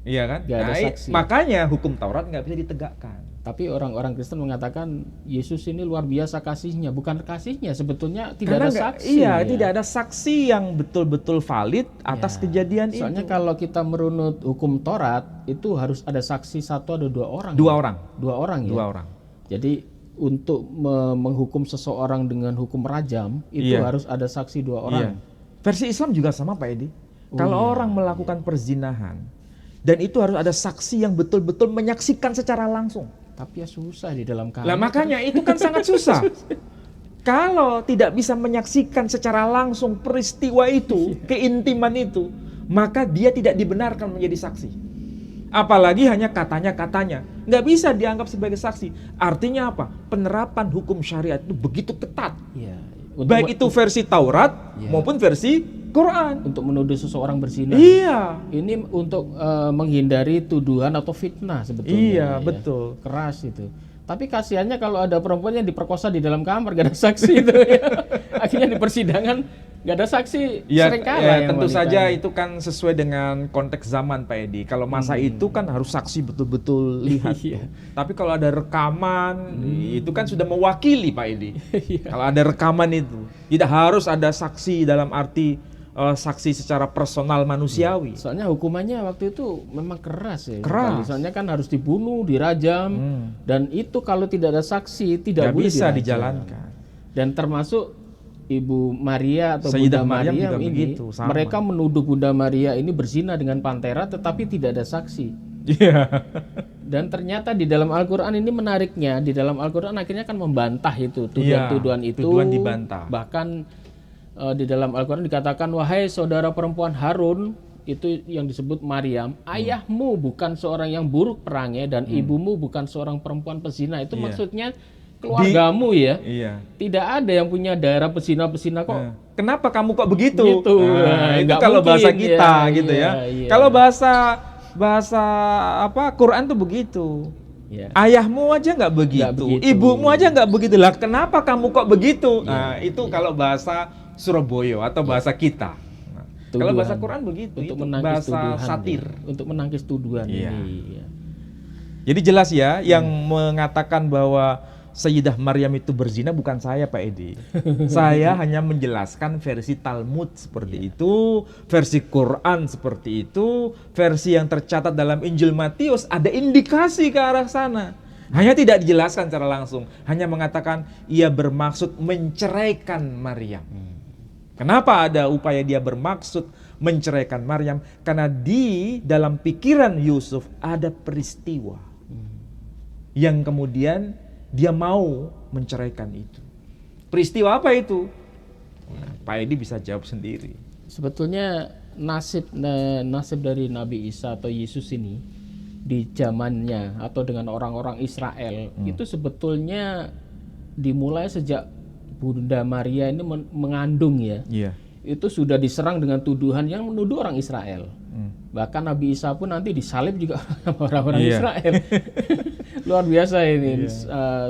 Iya kan? Nggak ada saksi. Makanya hukum Taurat nggak bisa ditegakkan. Tapi orang-orang Kristen mengatakan Yesus ini luar biasa kasihnya. Bukan kasihnya, sebetulnya tidak ada saksi. Tidak ada saksi yang betul-betul valid atas kejadian itu. Soalnya kalau kita merunut hukum Taurat, itu harus ada saksi satu atau dua orang. Dua orang. Jadi untuk menghukum seseorang dengan hukum rajam, itu harus ada saksi dua orang. Versi Islam juga sama Pak Edi. Kalau orang melakukan perzinahan, dan itu harus ada saksi yang betul-betul menyaksikan secara langsung. Tapi ya susah di dalam kamar. Lah makanya itu kan sangat susah. Kalau tidak bisa menyaksikan secara langsung peristiwa itu, keintiman itu, maka dia tidak dibenarkan menjadi saksi. Apalagi hanya katanya-katanya. Nggak bisa dianggap sebagai saksi. Artinya apa? Penerapan hukum syariat itu begitu ketat. Baik itu versi Taurat maupun versi Quran. Untuk menuduh seseorang berzina. Ini untuk menghindari tuduhan atau fitnah sebetulnya. Betul. Keras itu. Tapi kasihannya kalau ada perempuan yang diperkosa di dalam kamar, gak ada saksi itu. Akhirnya di persidangan gak ada saksi, sering kalah. Tentu saja itu kan sesuai dengan konteks zaman Pak Edi. Kalau masa itu kan harus saksi betul-betul lihat. Tapi kalau ada rekaman, itu kan sudah mewakili Pak Edi. Kalau ada rekaman itu, tidak harus ada saksi dalam arti saksi secara personal manusiawi. Soalnya hukumannya waktu itu memang keras ya. Keras. Soalnya kan harus dibunuh, dirajam, dan itu kalau tidak ada saksi tidak Nggak boleh bisa dirajam. dijalankan. Dan termasuk Ibu Maria atau Sayyidah Bunda Maryam Maria juga ini, begitu, sama. mereka menuduh Bunda Maria ini berzina dengan pantera, tetapi tidak ada saksi. Iya. Dan ternyata di dalam Al-Quran ini menariknya, di dalam Al-Quran akhirnya kan membantah itu tuduhan-tuduhan itu. Tuduhan dibantah. Bahkan di dalam Al-Quran dikatakan, wahai saudara perempuan Harun, itu yang disebut Maryam, ayahmu bukan seorang yang buruk perangnya dan ibumu bukan seorang perempuan pezina. Itu maksudnya keluargamu ya. Iya. Tidak ada yang punya daerah pesina-pesina kok. Kenapa kamu kok begitu? Gitu. Itu Nggak kalau mungkin, bahasa kita ya, gitu ya. iya. Kalau bahasa apa Quran tuh begitu. Ya. Ayahmu aja nggak begitu, ibumu aja nggak begitu lah. Kenapa kamu kok begitu? Nah, itu kalau bahasa Surabaya atau bahasa kita. Nah, kalau bahasa Quran begitu, Untuk itu menangkis bahasa tuduhan, satir. ya. Untuk menangkis tuduhan Iya. ini. Ya. Jadi jelas ya, yang mengatakan bahwa Sayyidah Maryam itu berzina bukan saya, Pak Edi. Saya hanya menjelaskan versi Talmud seperti itu, versi Quran seperti itu, versi yang tercatat dalam Injil Matius ada indikasi ke arah sana. Hanya tidak dijelaskan secara langsung, hanya mengatakan ia bermaksud menceraikan Maryam. Kenapa ada upaya dia bermaksud menceraikan Maryam? Karena di dalam pikiran Yusuf ada peristiwa yang kemudian dia mau menceraikan itu. Peristiwa apa itu? Nah, Pak Edi bisa jawab sendiri. Sebetulnya nasib dari Nabi Isa atau Yesus ini di zamannya atau dengan orang-orang Israel itu sebetulnya dimulai sejak Bunda Maria ini mengandung ya. Iya. Itu sudah diserang dengan tuduhan yang menuduh orang Israel. Bahkan Nabi Isa pun nanti disalib juga sama orang-orang Israel. Luar biasa ini.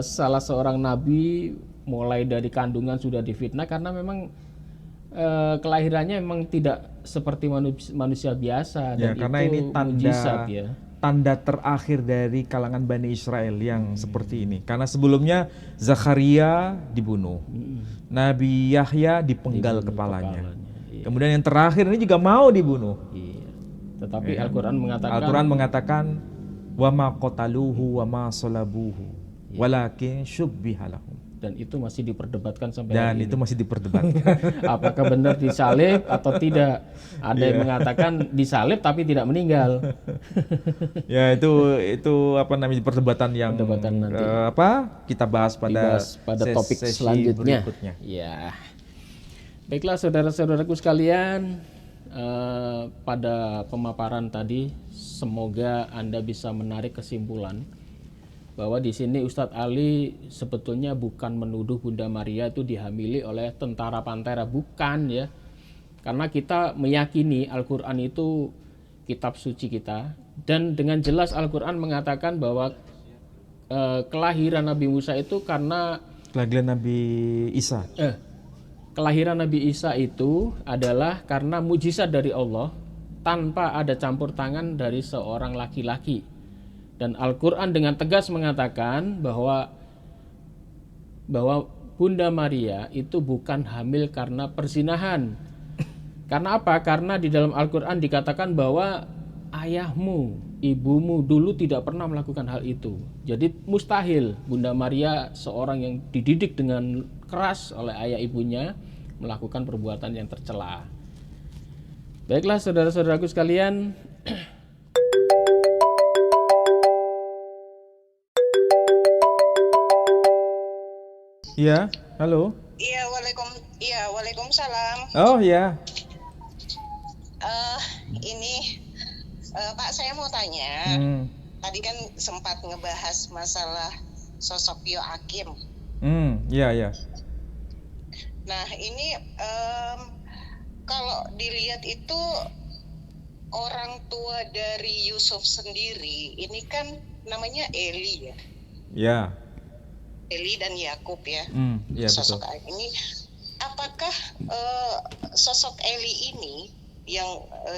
Salah seorang nabi mulai dari kandungan sudah difitnah karena memang kelahirannya memang tidak seperti manusia biasa. Ya, dan karena itu ini mujizat, ya. tanda terakhir dari kalangan Bani Israel yang seperti ini. Karena sebelumnya Zakaria dibunuh, Nabi Yahya dipenggal kepalanya. Iya. Kemudian yang terakhir ini juga mau dibunuh. Iya. Tetapi Al-Quran mengatakan wa ma qataluhu wa ma salabuhu walakin syubbiha lahum. Dan itu masih diperdebatkan sampai Dan hari itu ini. masih diperdebatkan. Apakah benar disalib atau tidak? Ada yang mengatakan disalib tapi tidak meninggal. Ya itu apa namanya perdebatan yang nanti. Kita bahas pada topik sesi selanjutnya. berikutnya. Ya. Baiklah saudara-saudaraku sekalian, pada pemaparan tadi semoga Anda bisa menarik kesimpulan bahwa di sini Ustadz Ali sebetulnya bukan menuduh Bunda Maria itu dihamili oleh tentara Pantera, bukan ya. Karena kita meyakini Al-Quran itu kitab suci kita, dan dengan jelas Al-Quran mengatakan bahwa kelahiran Nabi Musa itu karena Kelahiran Nabi Isa. Kelahiran Nabi Isa itu adalah karena mujizat dari Allah tanpa ada campur tangan dari seorang laki-laki. Dan Al-Quran dengan tegas mengatakan bahwa Bunda Maria itu bukan hamil karena perzinahan. Karena apa? Karena di dalam Al-Quran dikatakan bahwa ayahmu, ibumu dulu tidak pernah melakukan hal itu. Jadi mustahil Bunda Maria, seorang yang dididik dengan keras oleh ayah ibunya, melakukan perbuatan yang tercela. Baiklah saudara-saudaraku sekalian, Iya, halo. Waalaikumsalam. Oh ya. Ini Pak, saya mau tanya. Tadi kan sempat ngebahas masalah sosok Yoakim. Iya. Nah, ini kalau dilihat itu orang tua dari Yusuf sendiri, ini kan namanya Eli ya. Ya. Eli dan Yakub ya. Iya Sosok betul. ini, apakah sosok Eli ini yang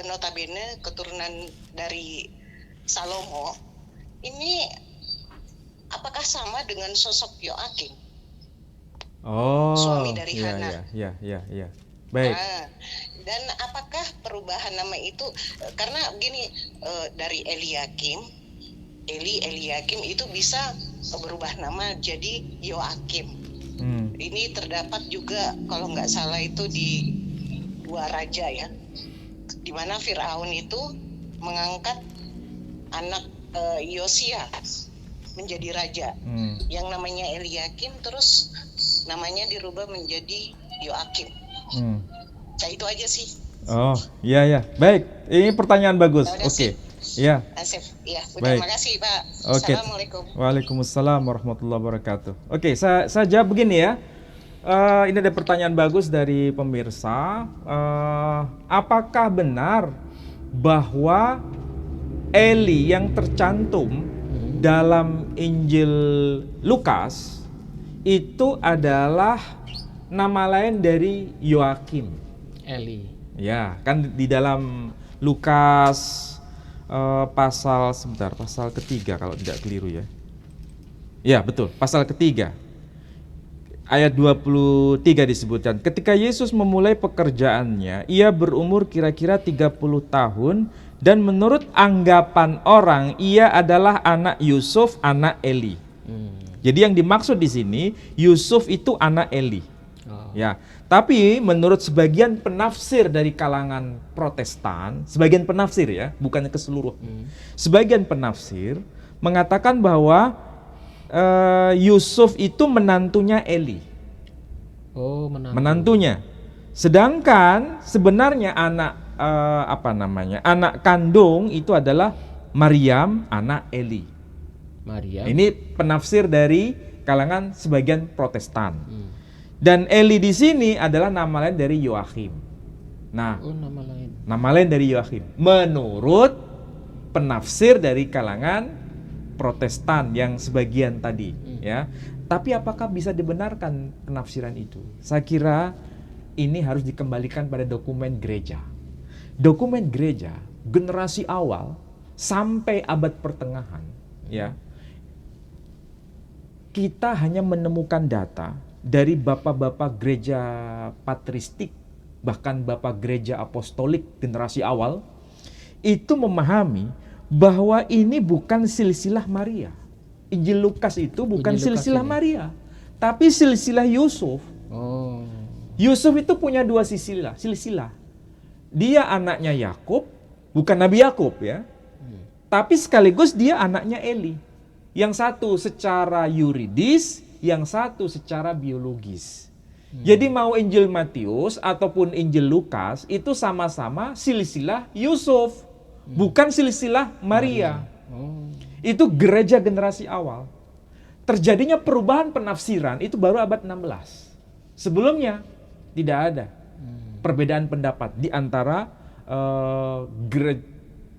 notabene keturunan dari Salomo ini apakah sama dengan sosok Yoakim? Oh, Suami dari Hana. Iya. Baik. Nah, Dan apakah perubahan nama itu karena gini, dari Eliakim itu bisa berubah nama jadi Yoakim. Ini terdapat juga kalau nggak salah itu di 2 Raja ya, di mana Firaun itu mengangkat anak Yosia menjadi raja, yang namanya Eliakim, terus namanya dirubah menjadi Yoakim. Nah, itu aja sih. Oh, iya ya. Baik, ini pertanyaan bagus. Oke. Ya. Asif. Ya, Baik. terima kasih, Pak. Oke. Assalamualaikum. Waalaikumsalam warahmatullahi wabarakatuh. Oke, saya jawab begini ya. Ini ada pertanyaan bagus dari pemirsa. Apakah benar bahwa Eli yang tercantum dalam Injil Lukas itu adalah nama lain dari Yoakim? Eli. Ya, kan di dalam Lukas pasal ketiga kalau tidak keliru ya. Ya, betul, pasal ketiga. Ayat 23 disebutkan, ketika Yesus memulai pekerjaannya, ia berumur kira-kira 30 tahun dan menurut anggapan orang ia adalah anak Yusuf, anak Eli. Jadi yang dimaksud di sini Yusuf itu anak Eli. Ya, tapi menurut sebagian penafsir dari kalangan Protestan, sebagian penafsir ya, bukan keseluruhan. Sebagian penafsir mengatakan bahwa Yusuf itu menantunya Eli. Oh, menantunya. Sedangkan sebenarnya anak kandung itu adalah Maryam, anak Eli. Maryam. Ini penafsir dari kalangan sebagian Protestan. Dan Eli di sini adalah nama lain dari Yoakim. Nah, nama lain dari Yoakim. Menurut penafsir dari kalangan Protestan yang sebagian tadi, ya. Tapi apakah bisa dibenarkan penafsiran itu? Saya kira ini harus dikembalikan pada dokumen gereja. Dokumen gereja generasi awal sampai abad pertengahan, ya. Kita hanya menemukan data dari bapak-bapak gereja patristik, bahkan bapak gereja apostolik generasi awal, itu memahami bahwa ini bukan silsilah Maria. Injil Lukas itu bukan silsilah Maria, tapi silsilah Yusuf. Yusuf itu punya 2 silsilah. Dia anaknya Yakub, bukan Nabi Yakub ya, tapi sekaligus dia anaknya Eli. Yang satu secara yuridis, yang satu secara biologis. Jadi mau Injil Matius ataupun Injil Lukas itu sama-sama silsilah Yusuf, bukan silsilah Maria. Itu gereja generasi awal. Terjadinya perubahan penafsiran itu baru abad 16. Sebelumnya tidak ada perbedaan pendapat di antara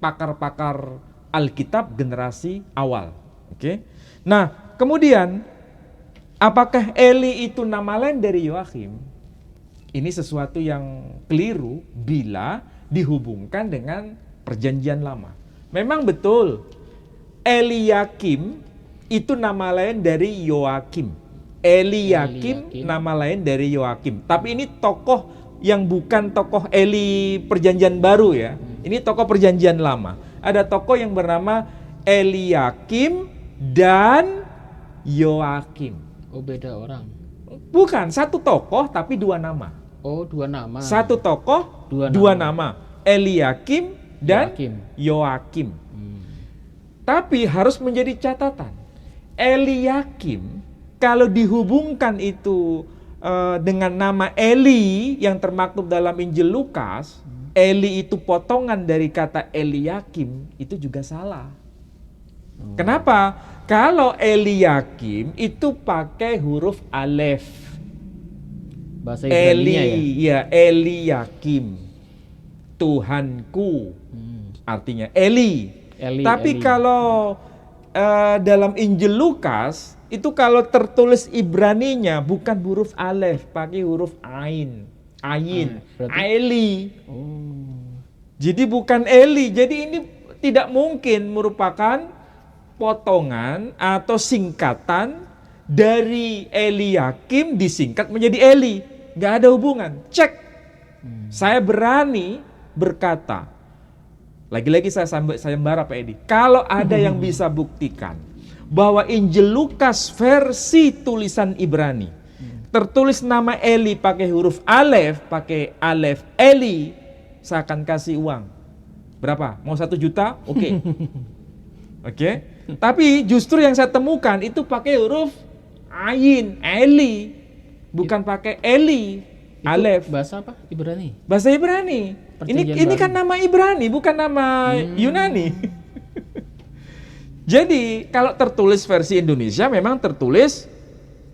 pakar-pakar Alkitab generasi awal. Oke. Nah, kemudian apakah Eli itu nama lain dari Yoakim? Ini sesuatu yang keliru bila dihubungkan dengan Perjanjian Lama. Memang betul, Eliakim itu nama lain dari Yoakim. Eliakim nama lain dari Yoakim. Tapi ini tokoh yang bukan tokoh Eli Perjanjian Baru ya. Ini tokoh Perjanjian Lama. Ada tokoh yang bernama Eliakim dan Yoakim. Oh, beda orang. Bukan, satu tokoh tapi 2 nama. Oh, 2 nama. Satu tokoh, 2 nama. Eliakim dan Yoakim. Tapi harus menjadi catatan. Eliakim kalau dihubungkan itu dengan nama Eli yang termaktub dalam Injil Lukas, Eli itu potongan dari kata Eliakim, itu juga salah. Kenapa? Kalau Eliakim itu pakai huruf alef. Bahasa Ibrani-nya ya, Eliakim. Tuhanku. Artinya Eli. Tapi kalau dalam Injil Lukas itu kalau tertulis Ibraninya bukan huruf alef, pakai huruf ain. Eli. Jadi bukan Eli. Jadi ini tidak mungkin merupakan potongan atau singkatan dari Eliakim disingkat menjadi Eli. Gak ada hubungan. Cek Saya berani berkata, lagi-lagi saya sayembara Pak Edi, kalau ada yang bisa buktikan bahwa Injil Lukas versi tulisan Ibrani tertulis nama Eli pakai huruf alef, Eli, saya akan kasih uang. Berapa? Mau 1 juta? Oke. Oke. Tapi justru yang saya temukan itu pakai huruf ayin, Eli, bukan pakai Eli. Itu Alef. bahasa apa? Ibrani. Bahasa Ibrani. Ini kan nama Ibrani, bukan nama Yunani. Jadi kalau tertulis versi Indonesia memang tertulis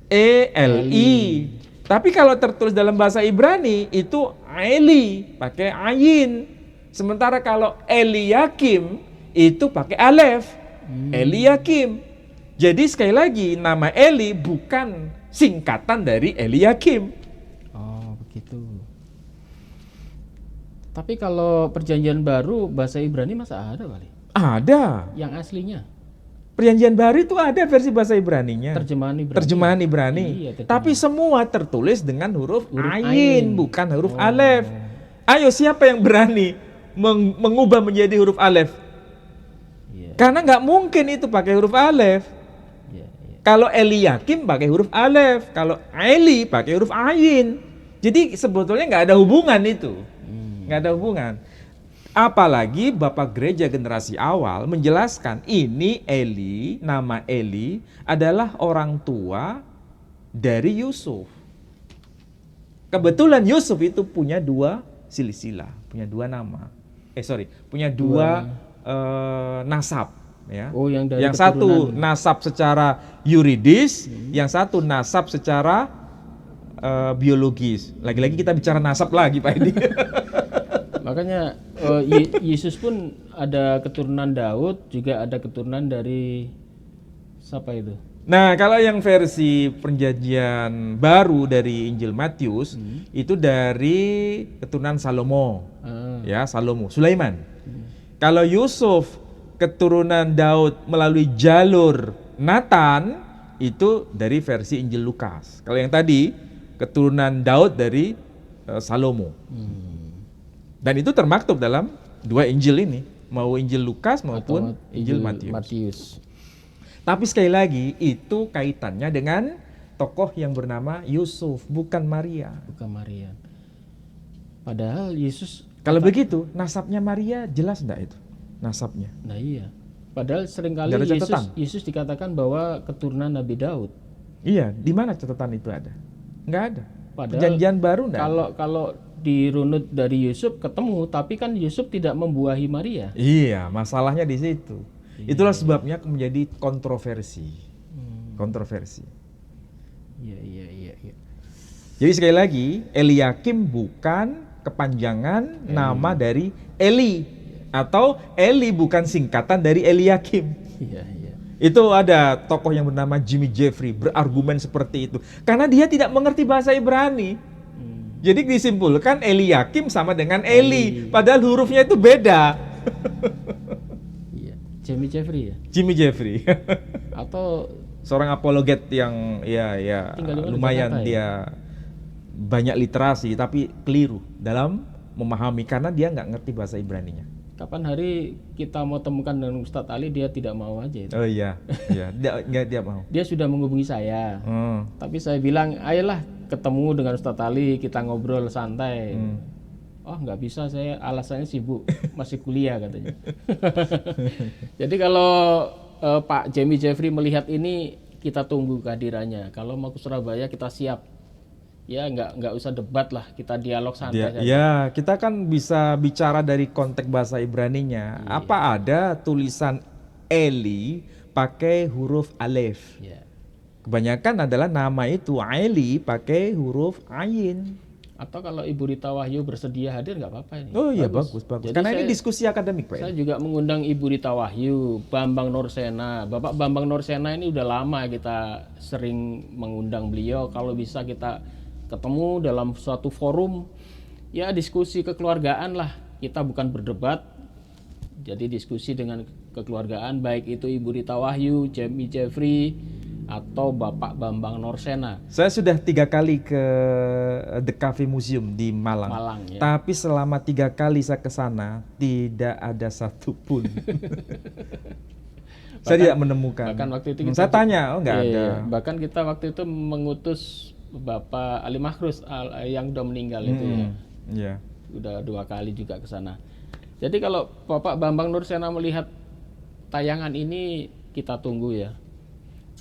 Eli. Tapi kalau tertulis dalam bahasa Ibrani itu Eli, pakai ayin. Sementara kalau Eliakim itu pakai alef. Eliakim. Jadi sekali lagi nama Eli bukan singkatan dari Eliakim. Gitu. Tapi kalau perjanjian baru bahasa Ibrani masa ada kali? Ada. Yang aslinya? Perjanjian baru itu ada versi bahasa Ibraninya. Terjemahan Ibrani. Terjemahan Ibrani. Iya, tapi semua tertulis dengan huruf ayin, ayin, bukan huruf alef. Ayo siapa yang berani mengubah menjadi huruf alef? Iya. Karena nggak mungkin itu pakai huruf alef. Iya. Kalau Eliakim pakai huruf alef, kalau Eli pakai huruf ayin. Jadi sebetulnya nggak ada hubungan itu, nggak ada hubungan. Apalagi Bapak Gereja generasi awal menjelaskan ini Eli, nama Eli adalah orang tua dari Yusuf. Kebetulan Yusuf itu punya 2 silsilah, punya 2 nama. Punya 2 nasab. Ya. Oh, yang dari yang satu nasab secara yuridis, yang satu nasab secara biologis. Lagi-lagi kita bicara nasab lagi Pak Edi. Makanya Yesus pun ada keturunan Daud, juga ada keturunan dari siapa itu? Nah, kalau yang versi perjanjian baru dari Injil Matius itu dari keturunan Salomo. Ya, Salomo, Sulaiman. Kalau Yusuf keturunan Daud melalui jalur Nathan itu dari versi Injil Lukas. Kalau yang tadi keturunan Daud dari Salomo. Dan itu termaktub dalam 2 Injil ini, mau Injil Lukas maupun Injil Matius. Tapi sekali lagi itu kaitannya dengan tokoh yang bernama Yusuf, bukan Maria. Bukan Maria. Padahal Yesus, kalau begitu nasabnya Maria jelas enggak itu? Nasabnya. Nah iya. Padahal seringkali Yesus dikatakan bahwa keturunan Nabi Daud. Iya, di mana catatan itu ada? Enggak ada. Padahal perjanjian baru enggak. Kalau dirunut dari Yusuf ketemu, tapi kan Yusuf tidak membuahi Maria. Iya, masalahnya di situ. Itulah sebabnya menjadi kontroversi. Kontroversi. Iya. Jadi sekali lagi, Eliakim bukan kepanjangan nama dari Eli, atau Eli bukan singkatan dari Eliakim. Iya. Itu ada tokoh yang bernama Jimmy Jeffrey berargumen seperti itu karena dia tidak mengerti bahasa Ibrani. Jadi disimpulkan Eliakim sama dengan Eli, padahal hurufnya itu beda. Iya, Jimmy Jeffrey ya? Jimmy Jeffrey. Atau seorang apologet yang lumayan dia banyak literasi tapi keliru dalam memahami karena dia nggak ngerti bahasa Ibraninya. Kapan hari kita mau temukan dengan Ustadz Ali, dia tidak mau aja itu. Oh iya, dia mau. Dia sudah menghubungi saya, tapi saya bilang, ayolah ketemu dengan Ustadz Ali, kita ngobrol santai. Oh nggak bisa, saya alasannya sibuk, masih kuliah katanya. Jadi kalau Pak Jimmy Jeffrey melihat ini, kita tunggu kehadirannya. Kalau mau ke Surabaya kita siap. Ya nggak usah debat lah, kita dialog santai saja. Ya kita kan bisa bicara dari konteks bahasa Ibraninya. Iya. Apa ada tulisan Eli pakai huruf alef? Iya. Kebanyakan adalah nama itu Eli pakai huruf ayin. Atau kalau Ibu Rita Wahyu bersedia hadir nggak apa-apa ini. Oh iya, bagus. Jadi karena ini diskusi akademik Pak. Saya juga mengundang Ibu Rita Wahyu, Bambang Nursena. Bapak Bambang Nursena ini udah lama kita sering mengundang beliau. Kalau bisa kita ketemu dalam suatu forum, ya diskusi kekeluargaan lah. Kita bukan berdebat, jadi diskusi dengan kekeluargaan, baik itu Ibu Rita Wahyu, Jimmy Jeffrey, atau Bapak Bambang Norsena. Saya sudah 3 kali ke The Cafe Museum di Malang. Ya. Tapi selama 3 kali saya ke sana tidak ada satupun. Saya tidak menemukan. Bahkan waktu itu saya tanya, nggak ada. Iya. Bahkan kita waktu itu mengutus Bapak Ali Mahrus yang udah meninggal itu ya. Iya. Udah 2 kali juga ke sana. Jadi kalau Bapak Bambang Norsena melihat tayangan ini, kita tunggu ya.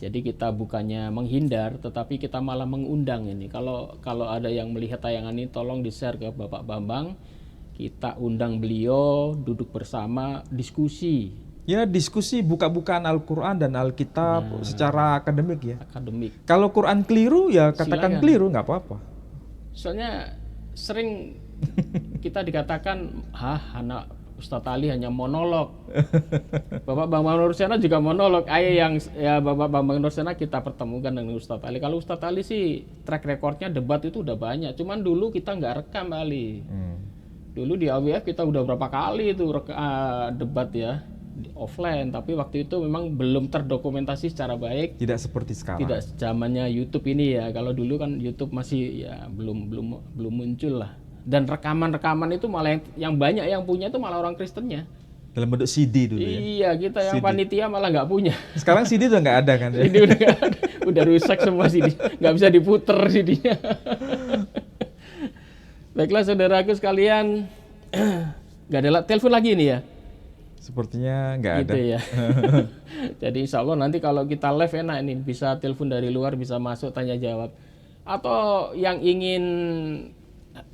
Jadi kita bukannya menghindar, tetapi kita malah mengundang ini. Kalau ada yang melihat tayangan ini, tolong di-share ke Bapak Bambang. Kita undang beliau, duduk bersama, diskusi. Ya, diskusi buka-bukaan Al-Quran dan Alkitab secara akademik ya. Akademik. Kalau Quran keliru ya katakan Silakan. keliru, nggak apa-apa. Soalnya sering kita dikatakan, anak Ustadz Ali hanya monolog. Bapak Bambang Norsena juga monolog. Ayo yang ya Bapak Bambang Norsena kita pertemukan dengan Ustadz Ali. Kalau Ustadz Ali sih track recordnya debat itu udah banyak. Cuman dulu kita nggak rekam Ali. Dulu di AWF kita udah berapa kali itu debat ya offline. Tapi waktu itu memang belum terdokumentasi secara baik. Tidak seperti sekarang. Tidak zamannya YouTube ini ya. Kalau dulu kan YouTube masih ya belum muncul lah. Dan rekaman-rekaman itu malah yang banyak yang punya itu malah orang Kristennya. Dalam bentuk CD dulu ya. Iya, kita yang CD. Panitia malah nggak punya. Sekarang CD udah nggak ada kan? Ini udah nggak ada. Udah rusak semua CD, nggak bisa diputer CD-nya. Baiklah saudaraku sekalian, nggak ada telepon lagi nih ya. Sepertinya nggak ada. Gitu ya. Jadi insya Allah nanti kalau kita live enak ini bisa telepon dari luar, bisa masuk tanya jawab. Atau yang ingin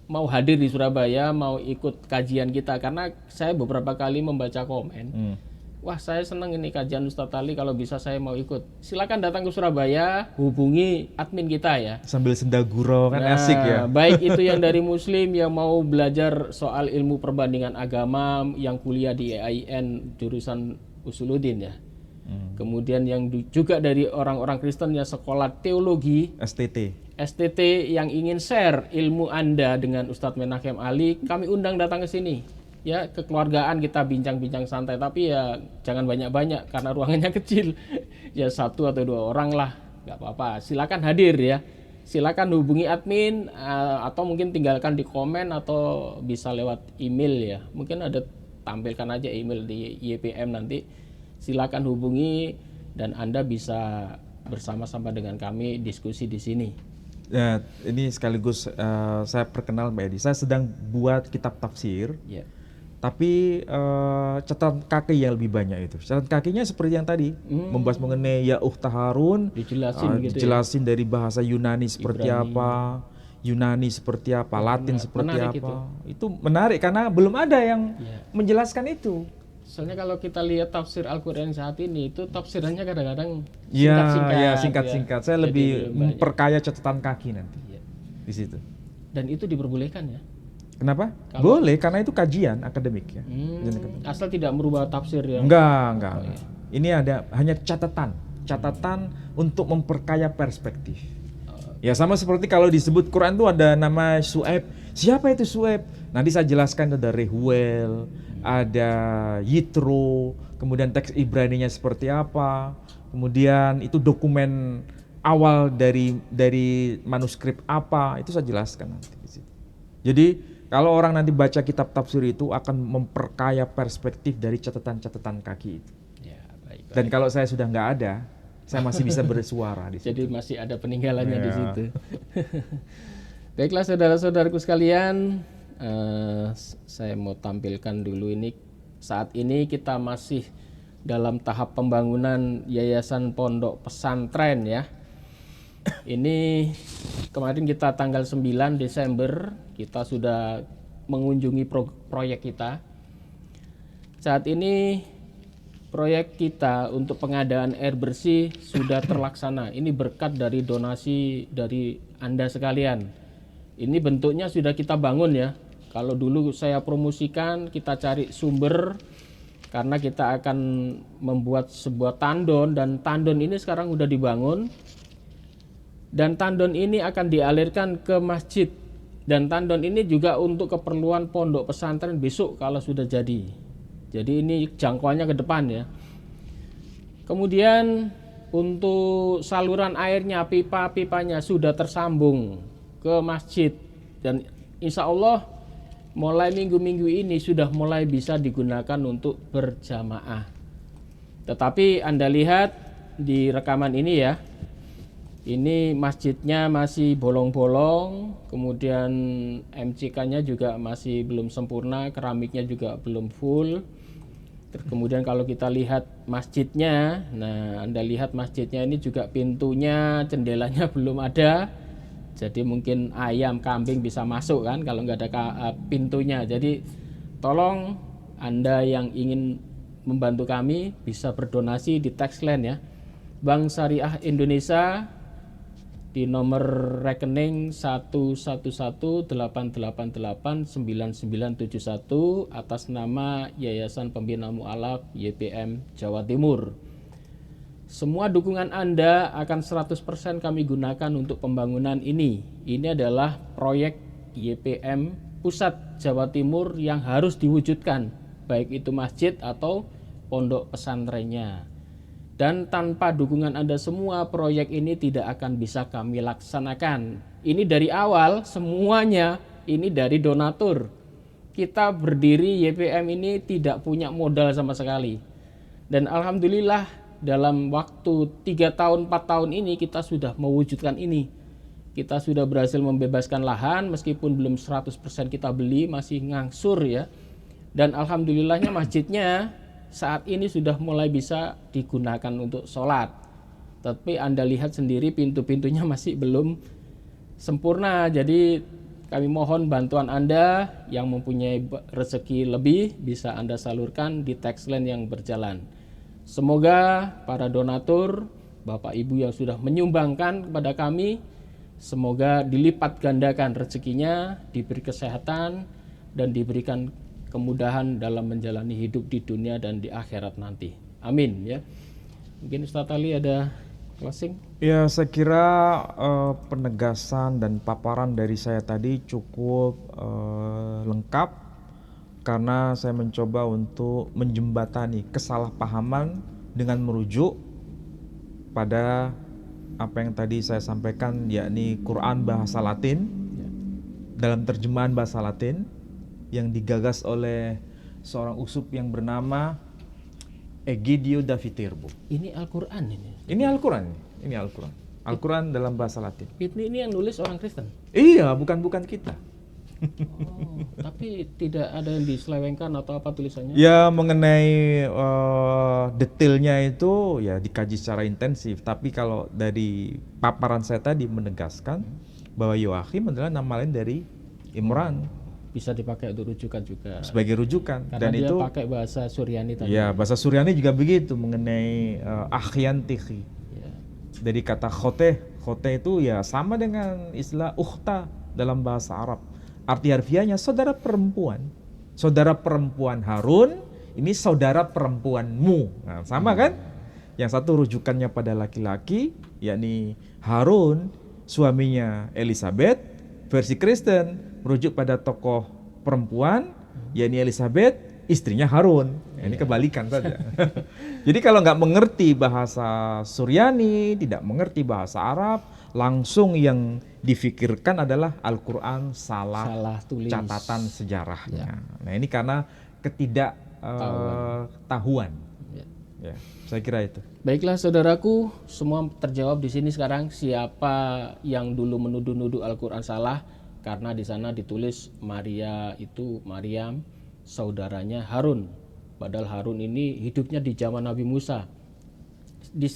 mau hadir di Surabaya, mau ikut kajian kita, karena saya beberapa kali membaca komen. Wah, saya senang ini kajian Ustadz Ali, kalau bisa saya mau ikut. Silakan datang ke Surabaya, hubungi admin kita ya. Sambil senda gurau kan asik ya. Baik itu yang dari Muslim yang mau belajar soal ilmu perbandingan agama, yang kuliah di EIN jurusan Usuluddin ya. Kemudian yang juga dari orang-orang Kristen yang sekolah teologi, STT yang ingin share ilmu Anda dengan Ustadz Menachem Ali, kami undang datang ke sini. Ya, kekeluargaan kita bincang-bincang santai, tapi ya jangan banyak-banyak karena ruangannya kecil. Ya 1 atau 2 orang lah, nggak apa-apa. Silakan hadir ya. Silakan hubungi admin atau mungkin tinggalkan di komen atau bisa lewat email ya. Mungkin ada tampilkan aja email di YPM nanti. Silakan hubungi dan Anda bisa bersama-sama dengan kami diskusi di sini. Ya, ini sekaligus saya perkenal Mbak Edi. Saya sedang buat kitab tafsir. Ya. Tapi catatan kaki yang lebih banyak itu. Catatan kakinya seperti yang tadi, membahas mengenai ya Harun, dijelasin dari bahasa Yunani seperti apa, Yunani seperti apa, Latin seperti apa. Itu menarik karena belum ada yang menjelaskan itu. Soalnya kalau kita lihat tafsir Al-Quran saat ini, itu tafsirannya kadang-kadang singkat-singkat. Saya lebih memperkaya catatan kaki nanti di situ. Dan itu diperbolehkan ya? Kenapa? Boleh, karena itu kajian akademik ya. Asal tidak merubah tafsir ya? Enggak. Ini ada hanya catatan untuk memperkaya perspektif. Ya sama seperti kalau disebut Quran itu ada nama Su'aib. Siapa itu Su'aib? Nanti saya jelaskan ada Rehuel, ada Yitro, kemudian teks Ibraninya seperti apa, kemudian itu dokumen awal dari manuskrip apa, itu saya jelaskan nanti di situ. Jadi kalau orang nanti baca kitab tafsir itu akan memperkaya perspektif dari catatan-catatan kaki itu. Ya, baik. Dan kalau saya sudah nggak ada, saya masih bisa bersuara di situ. Jadi masih ada peninggalannya di situ. Baiklah saudara-saudaraku sekalian, saya mau tampilkan dulu ini. Saat ini kita masih dalam tahap pembangunan Yayasan Pondok Pesantren ya. Ini kemarin kita tanggal 9 Desember kita sudah mengunjungi proyek kita. Saat ini proyek kita untuk pengadaan air bersih sudah terlaksana. Ini berkat dari donasi dari Anda sekalian. Ini bentuknya sudah kita bangun ya. Kalau dulu saya promosikan, kita cari sumber karena kita akan membuat sebuah tandon, dan tandon ini sekarang sudah dibangun. Dan tandon ini akan dialirkan ke masjid, dan tandon ini juga untuk keperluan pondok pesantren besok kalau sudah jadi. Jadi ini jangkauannya ke depan ya. Kemudian untuk saluran airnya, pipa-pipanya sudah tersambung ke masjid, dan insya Allah mulai minggu-minggu ini sudah mulai bisa digunakan untuk berjamaah. Tetapi Anda lihat di rekaman ini ya, ini masjidnya masih bolong-bolong, kemudian MCK-nya juga masih belum sempurna, keramiknya juga belum full. Kemudian kalau kita lihat masjidnya, nah Anda lihat masjidnya ini juga pintunya, jendelanya belum ada. Jadi mungkin ayam, kambing bisa masuk kan kalau nggak ada pintunya. Jadi tolong Anda yang ingin membantu kami bisa berdonasi di Taxland ya. Bank Syariah Indonesia di nomor rekening 11188899971 atas nama Yayasan Pembina Mu'alaf YPM Jawa Timur. Semua dukungan Anda akan 100% kami gunakan untuk pembangunan ini. Ini adalah proyek YPM Pusat Jawa Timur yang harus diwujudkan, baik itu masjid atau pondok pesantrennya. Dan tanpa dukungan Anda semua, proyek ini tidak akan bisa kami laksanakan. Ini dari awal, semuanya ini dari donatur. Kita berdiri YPM ini tidak punya modal sama sekali. Dan alhamdulillah dalam waktu 3 tahun, 4 tahun ini kita sudah mewujudkan ini. Kita sudah berhasil membebaskan lahan, meskipun belum 100% kita beli, masih ngangsur ya. Dan alhamdulillahnya masjidnya saat ini sudah mulai bisa digunakan untuk sholat. Tapi Anda lihat sendiri pintu-pintunya masih belum sempurna. Jadi kami mohon bantuan Anda yang mempunyai rezeki lebih bisa Anda salurkan di Taxland yang berjalan. Semoga para donatur, Bapak Ibu yang sudah menyumbangkan kepada kami, semoga dilipat gandakan rezekinya, diberi kesehatan dan diberikan kemudahan dalam menjalani hidup di dunia dan di akhirat nanti. Amin ya. Mungkin Ustadz Ali ada closing? Ya, saya kira penegasan dan paparan dari saya tadi cukup lengkap, karena saya mencoba untuk menjembatani kesalahpahaman dengan merujuk pada apa yang tadi saya sampaikan, yakni Quran bahasa Latin dalam terjemahan bahasa Latin yang digagas oleh seorang uskup yang bernama Egidio da Viterbo. Ini Al-Quran ini? Ini Al-Quran. Ini Al-Quran. Al-Quran dalam bahasa Latin. Ini yang nulis orang Kristen? Iya, bukan kita. Oh, tapi tidak ada yang diselewengkan atau apa tulisannya? Ya, mengenai detailnya itu ya dikaji secara intensif. Tapi kalau dari paparan saya tadi menegaskan bahwa Yoakhim adalah nama lain dari Imran. Bisa dipakai untuk rujukan juga. Sebagai rujukan. Karena dan dia itu pakai bahasa Suryani tadi. Ya, bahasa Suryani juga begitu mengenai akhyantihi. Ya. Dari kata khote itu ya sama dengan istilah ukhta dalam bahasa Arab. Arti harfiahnya saudara perempuan. Saudara perempuan Harun, ini saudara perempuanmu. Nah, sama kan? Yang satu rujukannya pada laki-laki, yakni Harun, suaminya Elizabeth. Versi Kristen merujuk pada tokoh perempuan, yakni Elizabeth, istrinya Harun. Ini kebalikan saja. Jadi kalau nggak mengerti bahasa Suryani, tidak mengerti bahasa Arab, langsung yang difikirkan adalah Al-Quran salah tulis. Catatan sejarahnya. Nah, ini karena ketidaktahuan. Ya, saya kira itu. Baiklah saudaraku, semua terjawab di sini sekarang siapa yang dulu menuduh-nuduh Al-Quran salah, karena di sana ditulis Maria itu Maryam, saudaranya Harun. Padahal Harun ini hidupnya di zaman Nabi Musa. Di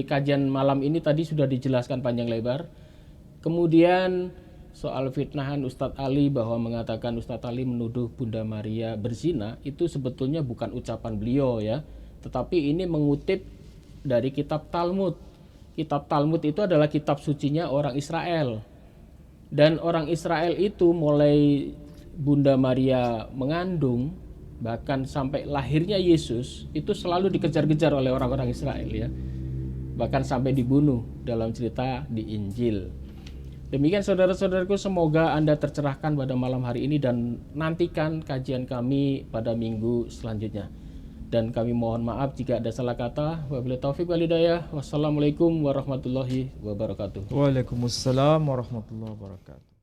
kajian malam ini tadi sudah dijelaskan panjang lebar. Kemudian soal fitnahan Ustadz Ali bahwa mengatakan Ustadz Ali menuduh Bunda Maria berzina, itu sebetulnya bukan ucapan beliau ya. Tetapi ini mengutip dari kitab Talmud. Kitab Talmud itu adalah kitab sucinya orang Israel. Dan orang Israel itu mulai Bunda Maria mengandung, bahkan sampai lahirnya Yesus, itu selalu dikejar-kejar oleh orang-orang Israel ya. Bahkan sampai dibunuh dalam cerita di Injil. Demikian saudara-saudaraku, semoga Anda tercerahkan pada malam hari ini dan nantikan kajian kami pada minggu selanjutnya. dan kami mohon maaf jika ada salah kata. Wabillahi taufik wal hidayah. Wassalamualaikum warahmatullahi wabarakatuh. Waalaikumsalam warahmatullahi wabarakatuh.